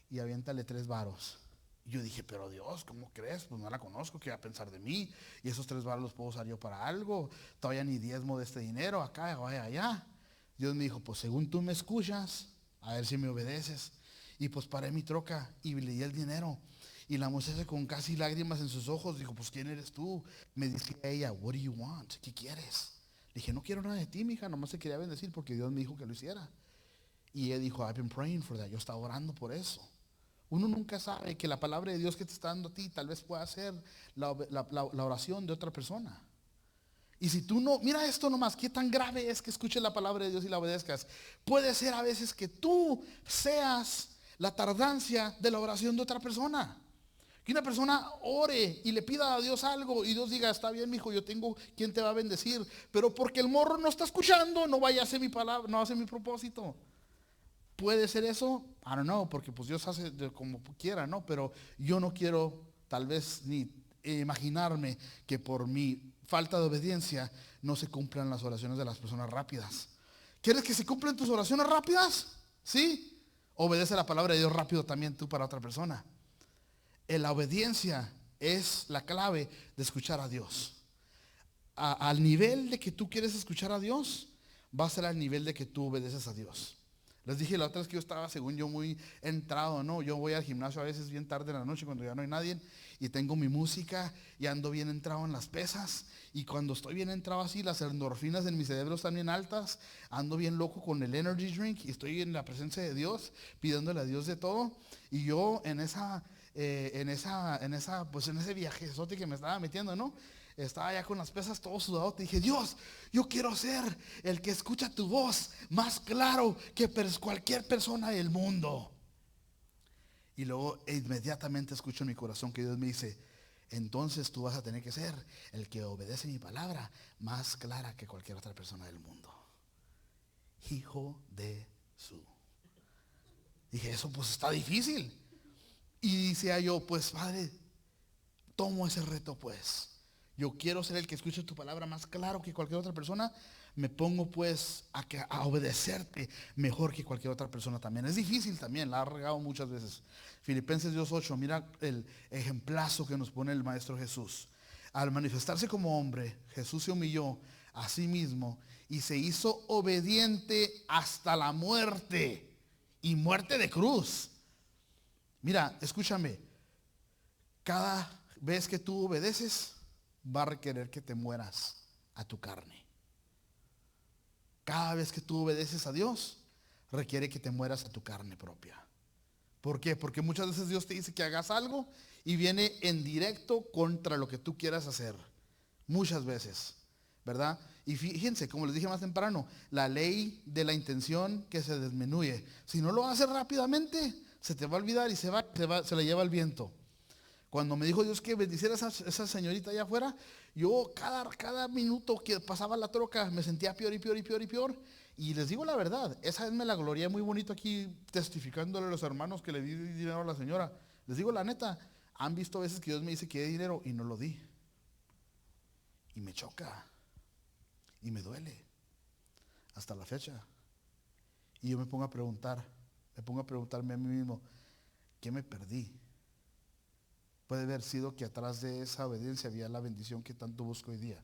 y aviéntale 3 varos. Y yo dije, pero Dios, ¿cómo crees? Pues no la conozco, ¿qué va a pensar de mí? Y esos 3 varos los puedo usar yo para algo, todavía ni diezmo de este dinero, acá, allá. Dios me dijo, pues según tú me escuchas, a ver si me obedeces. Y pues paré mi troca y le di el dinero. Y la muchacha con casi lágrimas en sus ojos dijo, pues ¿quién eres tú? Me decía ella, what do you want? ¿Qué quieres? Le dije, no quiero nada de ti, mija, nomás te quería bendecir porque Dios me dijo que lo hiciera. Y ella dijo, I've been praying for that. Yo estaba orando por eso. Uno nunca sabe que la palabra de Dios que te está dando a ti tal vez pueda ser la oración de otra persona. Y si tú no, mira esto nomás, qué tan grave es que escuches la palabra de Dios y la obedezcas. Puede ser a veces que tú seas la tardancia de la oración de otra persona. Que una persona ore y le pida a Dios algo y Dios diga, está bien, mijo, yo tengo quien te va a bendecir, pero porque el morro no está escuchando, no vaya a hacer mi palabra, no hace mi propósito. ¿Puede ser eso? I don't know, porque pues Dios hace como quiera, ¿no? Pero yo no quiero tal vez ni imaginarme que por mi falta de obediencia no se cumplan las oraciones de las personas rápidas. ¿Quieres que se cumplan tus oraciones rápidas? ¿Sí? Obedece la palabra de Dios rápido también tú para otra persona. La obediencia es la clave de escuchar a Dios. Al nivel de que tú quieres escuchar a Dios, va a ser al nivel de que tú obedeces a Dios. Les dije la otra vez que yo estaba, según yo, muy entrado, ¿no? Yo voy al gimnasio a veces bien tarde en la noche cuando ya no hay nadie y tengo mi música y ando bien entrado en las pesas. Y cuando estoy bien entrado así, las endorfinas en mi cerebro están bien altas, ando bien loco con el energy drink y estoy en la presencia de Dios, pidiéndole a Dios de todo. Y yo en ese viajezote que me estaba metiendo, ¿no? Estaba ya con las pesas todo sudado. Te dije, Dios, yo quiero ser el que escucha tu voz más claro que cualquier persona del mundo. Y luego inmediatamente escucho en mi corazón que Dios me dice, entonces tú vas a tener que ser el que obedece mi palabra más clara que cualquier otra persona del mundo. Hijo de su. Dije, eso pues está difícil. Y decía yo, pues Padre, tomo ese reto pues. Yo quiero ser el que escuche tu palabra más claro que cualquier otra persona. Me pongo pues a obedecerte mejor que cualquier otra persona también. Es difícil también, la ha regado muchas veces. Filipenses 2:8, mira el ejemplazo que nos pone el Maestro Jesús. Al manifestarse como hombre, Jesús se humilló a sí mismo y se hizo obediente hasta la muerte. Y muerte de cruz. Mira, escúchame. Cada vez que tú obedeces, va a requerir que te mueras a tu carne. Cada vez que tú obedeces a Dios, requiere que te mueras a tu carne propia. ¿Por qué? Porque muchas veces Dios te dice que hagas algo y viene en directo contra lo que tú quieras hacer. Muchas veces, ¿verdad? Y fíjense, como les dije más temprano, la ley de la intención que se disminuye. Si no lo haces rápidamente, se te va a olvidar y se le lleva el viento. Cuando me dijo Dios que bendiciera a esa señorita allá afuera, yo cada minuto que pasaba la troca me sentía peor y peor y peor y peor. Y les digo la verdad, esa vez me la glorié muy bonito aquí testificándole a los hermanos que le di dinero a la señora. Les digo la neta, han visto veces que Dios me dice que dé dinero y no lo di. Y me choca. Y me duele. Hasta la fecha. Y yo me pongo a preguntarme a mí mismo, ¿qué me perdí? Puede haber sido que atrás de esa obediencia había la bendición que tanto busco hoy día.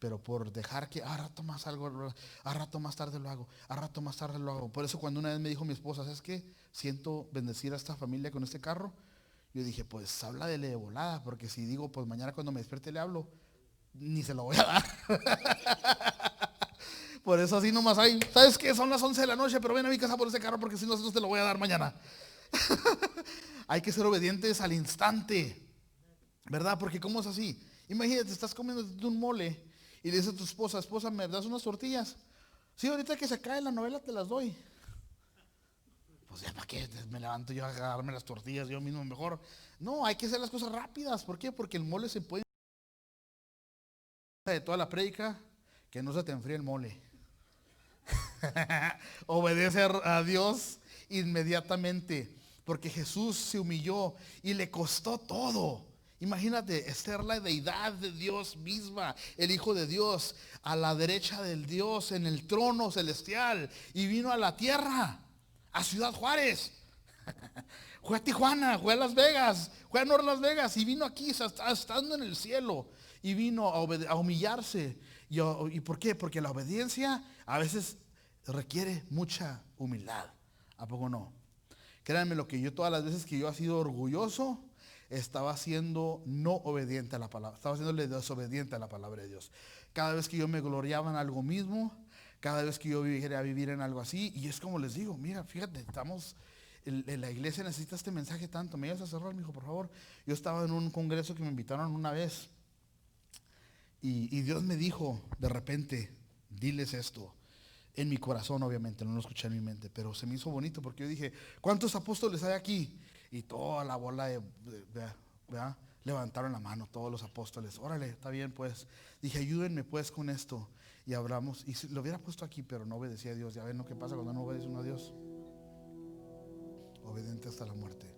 Pero por dejar que a rato más algo, a rato más tarde lo hago, a rato más tarde lo hago. Por eso cuando una vez me dijo mi esposa, ¿sabes qué? Siento bendecir a esta familia con este carro. Yo dije, pues háblale de volada, porque si digo, pues mañana cuando me despierte le hablo, ni se lo voy a dar. Por eso así nomás hay, ¿sabes qué? Son las 11 de la noche, pero ven a mi casa por ese carro porque si no, te lo voy a dar mañana. Hay que ser obedientes al instante, ¿verdad? Porque ¿cómo es así? Imagínate, estás comiendo un mole y le dices a tu esposa, esposa, ¿me das unas tortillas? Sí, ahorita que se cae la novela te las doy. Pues ya, ¿para qué? Me levanto yo a agarrarme las tortillas yo mismo mejor. No, hay que hacer las cosas rápidas. ¿Por qué? Porque el mole se puede... De toda la prédica, que no se te enfríe el mole. Obedece a Dios inmediatamente, porque Jesús se humilló y le costó todo. Imagínate, ser la deidad de Dios misma, el Hijo de Dios, a la derecha del Dios en el trono celestial, y vino a la tierra, a Ciudad Juárez. Fue a Tijuana, fue a Las Vegas, fue a North Las Vegas y vino aquí, estando en el cielo, y vino a humillarse. ¿Y por qué? Porque la obediencia a veces requiere mucha humildad. ¿A poco no? Créanme lo que yo todas las veces que yo he sido orgulloso, estaba siendo no obediente a la palabra, estaba siéndole desobediente a la palabra de Dios. Cada vez que yo me gloriaba en algo mismo, cada vez que yo quería vivir en algo así, y es como les digo, mira, fíjate, la iglesia necesita este mensaje tanto. ¿Me ibas a cerrar, mijo, por favor? Yo estaba en un congreso que me invitaron una vez, y Dios me dijo de repente, diles esto. En mi corazón, obviamente, no lo escuché en mi mente, pero se me hizo bonito porque yo dije, ¿cuántos apóstoles hay aquí? Y toda la bola ¿verdad? Levantaron la mano todos los apóstoles. Órale, está bien, pues. Dije, ayúdenme pues con esto. Y hablamos, y lo hubiera puesto aquí, pero no obedecía a Dios. Ya ven lo que pasa cuando no obedece uno a Dios. Obediente hasta la muerte.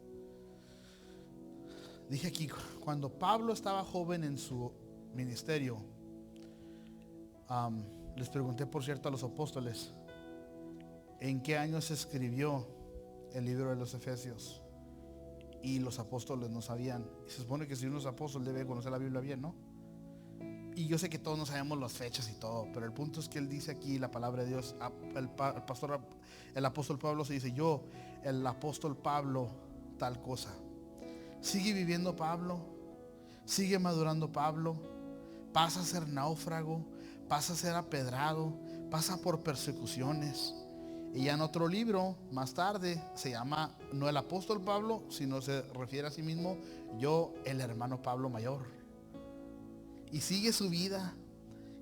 Dije aquí, cuando Pablo estaba joven en su ministerio, les pregunté, por cierto, a los apóstoles, ¿en qué año se escribió el libro de los Efesios? Y los apóstoles no sabían. Y se supone que si uno es apóstol debe conocer la Biblia bien, ¿no? Y yo sé que todos no sabemos las fechas y todo, pero el punto es que él dice aquí la palabra de Dios. El apóstol Pablo se dice, yo, el apóstol Pablo, tal cosa. Sigue viviendo Pablo, sigue madurando Pablo, pasa a ser náufrago, pasa a ser apedrado, pasa por persecuciones. Y ya en otro libro, más tarde, se llama no el apóstol Pablo, sino se refiere a sí mismo, yo, el hermano Pablo mayor. Y sigue su vida,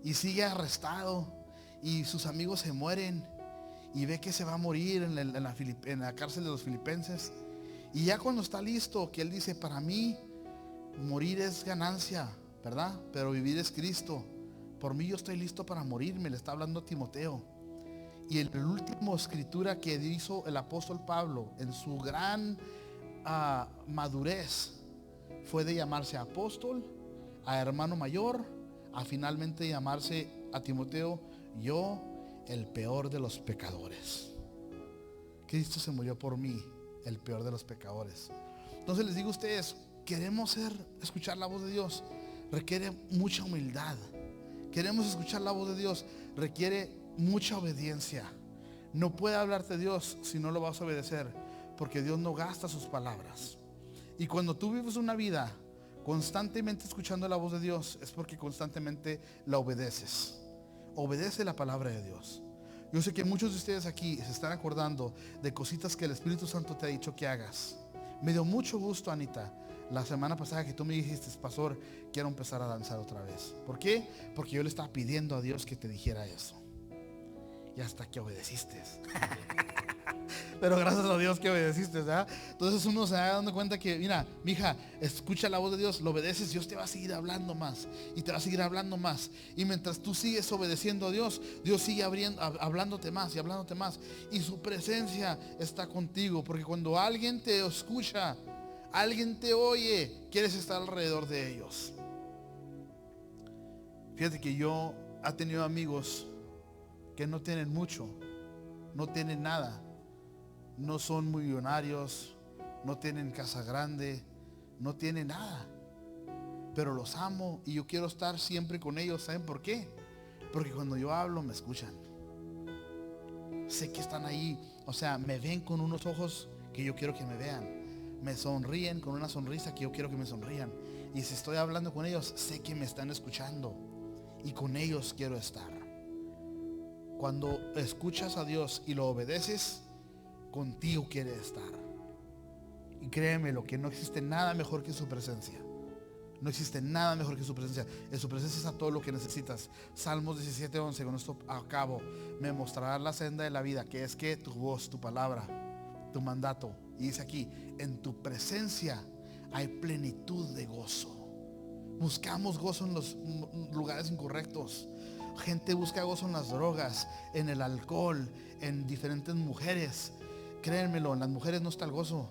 y sigue arrestado, y sus amigos se mueren, y ve que se va a morir en la cárcel de los filipenses. Y ya cuando está listo, que él dice, para mí morir es ganancia, ¿verdad? Pero vivir es Cristo. Por mí yo estoy listo para morirme, le está hablando a Timoteo. Y el último escritura que hizo el apóstol Pablo en su gran madurez fue de llamarse apóstol, a hermano mayor, a finalmente llamarse a Timoteo, yo, el peor de los pecadores. Cristo se murió por mí, el peor de los pecadores. Entonces les digo a ustedes, queremos escuchar la voz de Dios, requiere mucha humildad. Queremos escuchar la voz de Dios, requiere mucha obediencia. No puede hablarte Dios si no lo vas a obedecer, porque Dios no gasta sus palabras. Y cuando tú vives una vida constantemente escuchando la voz de Dios, es porque constantemente la obedeces. Obedece la palabra de Dios. Yo sé que muchos de ustedes aquí se están acordando de cositas que el Espíritu Santo te ha dicho que hagas. Me dio mucho gusto, Anita, la semana pasada que tú me dijiste, pastor, quiero empezar a danzar otra vez. ¿Por qué? Porque yo le estaba pidiendo a Dios que te dijera eso. Y hasta que obedeciste. Pero gracias a Dios que obedeciste, ¿verdad? Entonces uno se va dando cuenta que, mira, mija, escucha la voz de Dios, lo obedeces, Dios te va a seguir hablando más. Y te va a seguir hablando más. Y mientras tú sigues obedeciendo a Dios, Dios sigue hablándote más y hablándote más. Y su presencia está contigo. Porque cuando alguien te escucha, alguien te oye, quieres estar alrededor de ellos. Fíjate que yo he tenido amigos que no tienen mucho, no tienen nada, no son millonarios, no tienen casa grande, no tienen nada, pero los amo y yo quiero estar siempre con ellos. ¿Saben por qué? Porque cuando yo hablo me escuchan. Sé que están ahí, o sea, me ven con unos ojos que yo quiero que me vean, me sonríen con una sonrisa que yo quiero que me sonrían, y si estoy hablando con ellos, sé que me están escuchando y con ellos quiero estar. Cuando escuchas a Dios y lo obedeces, contigo quiere estar. Y créeme, lo que no existe nada mejor que su presencia. No existe nada mejor que su presencia. En su presencia está todo lo que necesitas. Salmos 17:11, con esto acabo. Me mostrarás la senda de la vida, que es que tu voz, tu palabra, tu mandato. Y dice aquí, en tu presencia hay plenitud de gozo. Buscamos gozo en los lugares incorrectos. Gente busca gozo en las drogas, en el alcohol, en diferentes mujeres. Créanmelo, en las mujeres no está el gozo.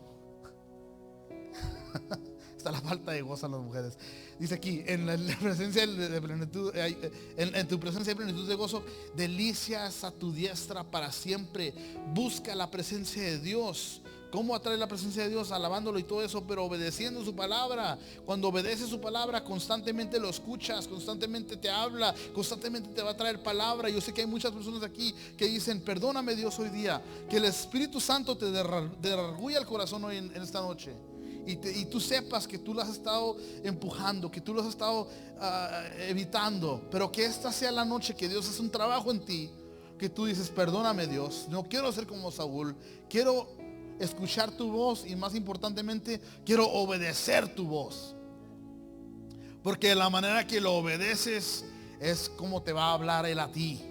Está la falta de gozo en las mujeres. Dice aquí, en la presencia de plenitud, en tu presencia hay plenitud de gozo, delicias a tu diestra para siempre. Busca la presencia de Dios. ¿Cómo atrae la presencia de Dios? Alabándolo y todo eso, pero obedeciendo su palabra. Cuando obedeces su palabra, constantemente lo escuchas, constantemente te habla, constantemente te va a traer palabra. Yo sé que hay muchas personas aquí que dicen, perdóname Dios hoy día. Que el Espíritu Santo te derrarguya el corazón hoy en esta noche. Y tú sepas que tú lo has estado empujando, que tú lo has estado evitando, pero que esta sea la noche que Dios hace un trabajo en ti, que tú dices, perdóname Dios, no quiero ser como Saúl, quiero escuchar tu voz y más importantemente, quiero obedecer tu voz. Porque de la manera que lo obedeces es como te va a hablar Él a ti.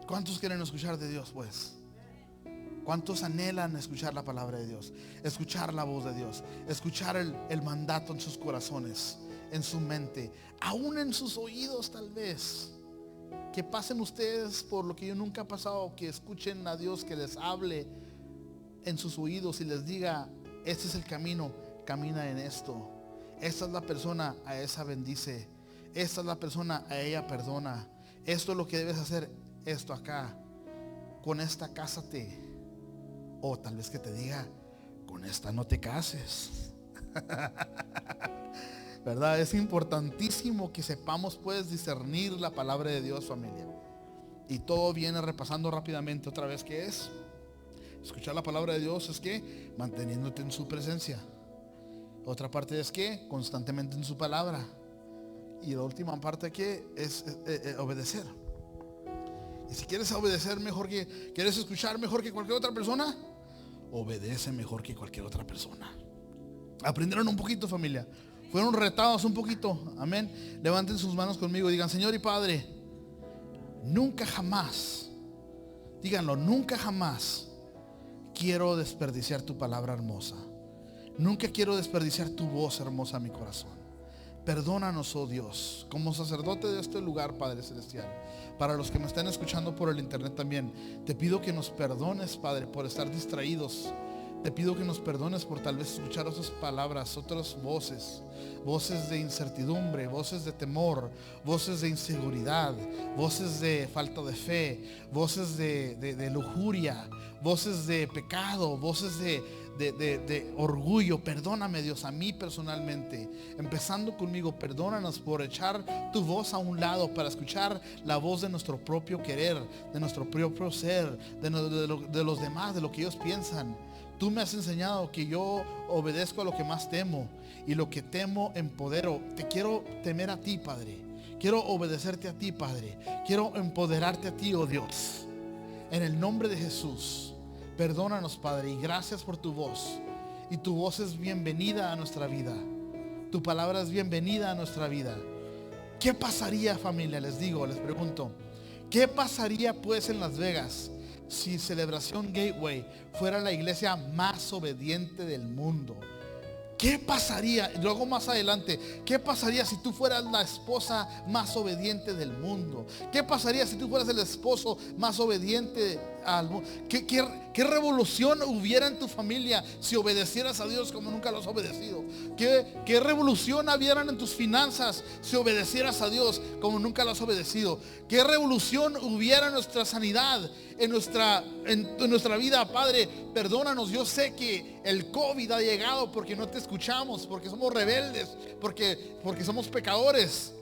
¿Cuántos quieren escuchar de Dios pues? ¿Cuántos anhelan escuchar la palabra de Dios? Escuchar la voz de Dios. Escuchar el mandato en sus corazones, en su mente, aún en sus oídos tal vez. Que pasen ustedes por lo que yo nunca he pasado, que escuchen a Dios, que les hable en sus oídos y les diga, este es el camino, camina en esto. Esta es la persona, a esa bendice. Esta es la persona, a ella perdona. Esto es lo que debes hacer, esto acá. Con esta cásate. O tal vez que te diga, con esta no te cases. ¿Verdad? Es importantísimo que sepamos pues discernir la palabra de Dios, familia. Y todo viene repasando rápidamente otra vez, ¿qué es? Escuchar la palabra de Dios es que manteniéndote en su presencia. Otra parte es que constantemente en su palabra. Y la última parte que es obedecer. Y si quieres obedecer mejor que, quieres escuchar mejor que cualquier otra persona, obedece mejor que cualquier otra persona. Aprendieron un poquito, familia. Fueron retados un poquito. Amén. Levanten sus manos conmigo y digan, Señor y Padre, nunca jamás, díganlo, nunca jamás quiero desperdiciar tu palabra hermosa. Nunca quiero desperdiciar tu voz hermosa en mi corazón. Perdónanos, oh Dios, como sacerdote de este lugar, Padre Celestial. Para los que me están escuchando por el internet también, te pido que nos perdones, Padre, por estar distraídos. Te pido que nos perdones por tal vez escuchar otras palabras, otras voces. Voces de incertidumbre, voces de temor, voces de inseguridad, voces de falta de fe, voces de lujuria, voces de pecado, voces de orgullo. Perdóname, Dios, a mí personalmente, empezando conmigo. Perdónanos por echar tu voz a un lado para escuchar la voz de nuestro propio querer, de nuestro propio ser, de los demás, de lo que ellos piensan. Tú me has enseñado que yo obedezco a lo que más temo, y lo que temo empodero. Te quiero temer a ti, Padre. Quiero obedecerte a ti, Padre. Quiero empoderarte a ti, oh Dios. En el nombre de Jesús, perdónanos, Padre, y gracias por tu voz. Y tu voz es bienvenida a nuestra vida. Tu palabra es bienvenida a nuestra vida. ¿Qué pasaría, familia? Les pregunto, ¿qué pasaría pues en Las Vegas si Celebración Gateway fuera la iglesia más obediente del mundo? ¿Qué pasaría? Luego más adelante, ¿qué pasaría si tú fueras la esposa más obediente del mundo? ¿Qué pasaría si tú fueras el esposo más obediente al mundo? ¿Qué revolución hubiera en tu familia si obedecieras a Dios como nunca lo has obedecido? ¿Qué revolución hubiera en tus finanzas si obedecieras a Dios como nunca lo has obedecido? ¿Qué revolución hubiera en nuestra sanidad, en nuestra vida? Padre, perdónanos. Yo sé que el COVID ha llegado porque no te escuchamos, porque somos rebeldes, porque somos pecadores.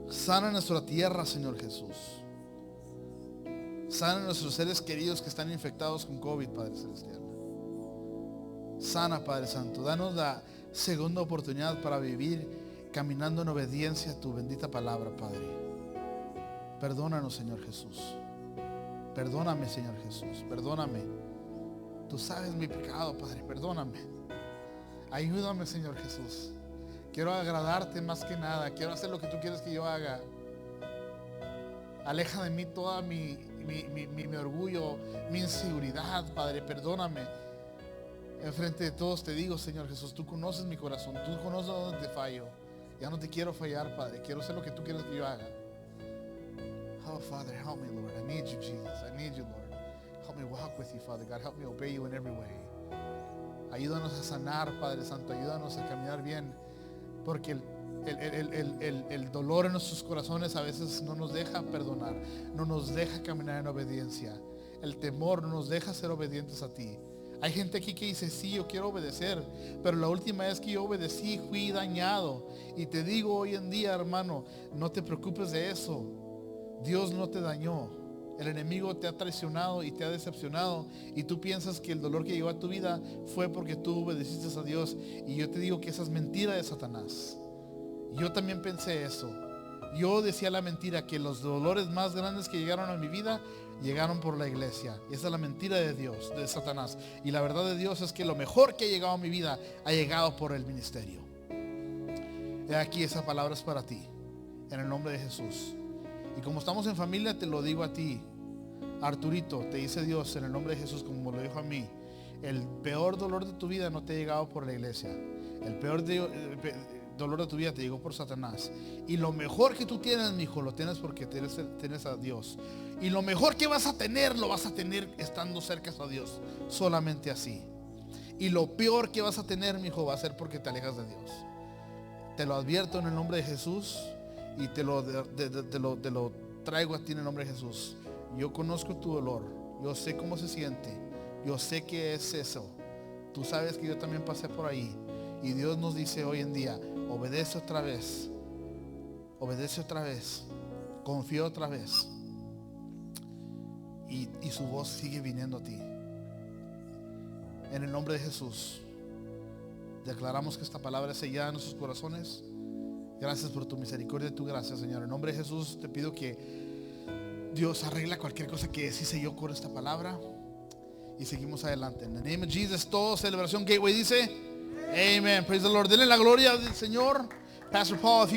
Sana nuestra tierra, Señor Jesús. Sana a nuestros seres queridos que están infectados con COVID, Padre Celestial. Sana, Padre Santo. Danos la segunda oportunidad para vivir caminando en obediencia a tu bendita palabra, Padre. Perdónanos, Señor Jesús. Perdóname, Señor Jesús. Perdóname. Tú sabes mi pecado, Padre. Perdóname. Ayúdame, Señor Jesús. Quiero agradarte más que nada. Quiero hacer lo que tú quieres que yo haga. Aleja de mí toda mi orgullo, mi inseguridad, Padre. Perdóname. Enfrente de todos te digo, Señor Jesús, tú conoces mi corazón. Tú conoces dónde te fallo. Ya no te quiero fallar, Padre. Quiero hacer lo que tú quieres que yo haga. Oh, Father, help me, Lord. I need you, Jesus. I need you, Lord. Help me walk with you, Father God. Help me obey you in every way. Ayúdanos a sanar, Padre Santo. Ayúdanos a caminar bien. Porque el dolor en nuestros corazones a veces no nos deja perdonar. No nos deja caminar en obediencia. El temor no nos deja ser obedientes a ti. Hay gente aquí que dice, sí, yo quiero obedecer, pero la última vez que yo obedecí fui dañado. Y te digo hoy en día, hermano, no te preocupes de eso. Dios no te dañó. El enemigo te ha traicionado y te ha decepcionado. Y tú piensas que el dolor que llegó a tu vida fue porque tú obedeciste a Dios. Y yo te digo que esa es mentira de Satanás. Yo también pensé eso. Yo decía la mentira, que los dolores más grandes que llegaron a mi vida llegaron por la iglesia. Y esa es la mentira de Dios, de Satanás. Y la verdad de Dios es que lo mejor que ha llegado a mi vida ha llegado por el ministerio. He aquí, esa palabra es para ti, en el nombre de Jesús. Y como estamos en familia, te lo digo a ti, Arturito, te dice Dios en el nombre de Jesús, como me lo dijo a mí. El peor dolor de tu vida no te ha llegado por la iglesia. El peor dolor de tu vida te llegó por Satanás. Y lo mejor que tú tienes, mi hijo, lo tienes porque tienes a Dios. Y lo mejor que vas a tener, lo vas a tener estando cerca a Dios. Solamente así. Y lo peor que vas a tener, mi hijo, va a ser porque te alejas de Dios. Te lo advierto en el nombre de Jesús. Y te lo traigo a ti en el nombre de Jesús. Yo conozco tu dolor. Yo sé cómo se siente. Yo sé que es eso. Tú sabes que yo también pasé por ahí. Y Dios nos dice hoy en día, obedece otra vez. Obedece otra vez. Confía otra vez. Y su voz sigue viniendo a ti. En el nombre de Jesús, declaramos que esta palabra es sellada en nuestros corazones. Gracias por tu misericordia y tu gracia, Señor. En nombre de Jesús te pido que Dios arregla cualquier cosa que sí selló con esta palabra. Y seguimos adelante. En el nombre de Jesus, todo Celebración Gateway dice, Amen. Praise the Lord. Denle la gloria del Señor. Pastor Paul, if you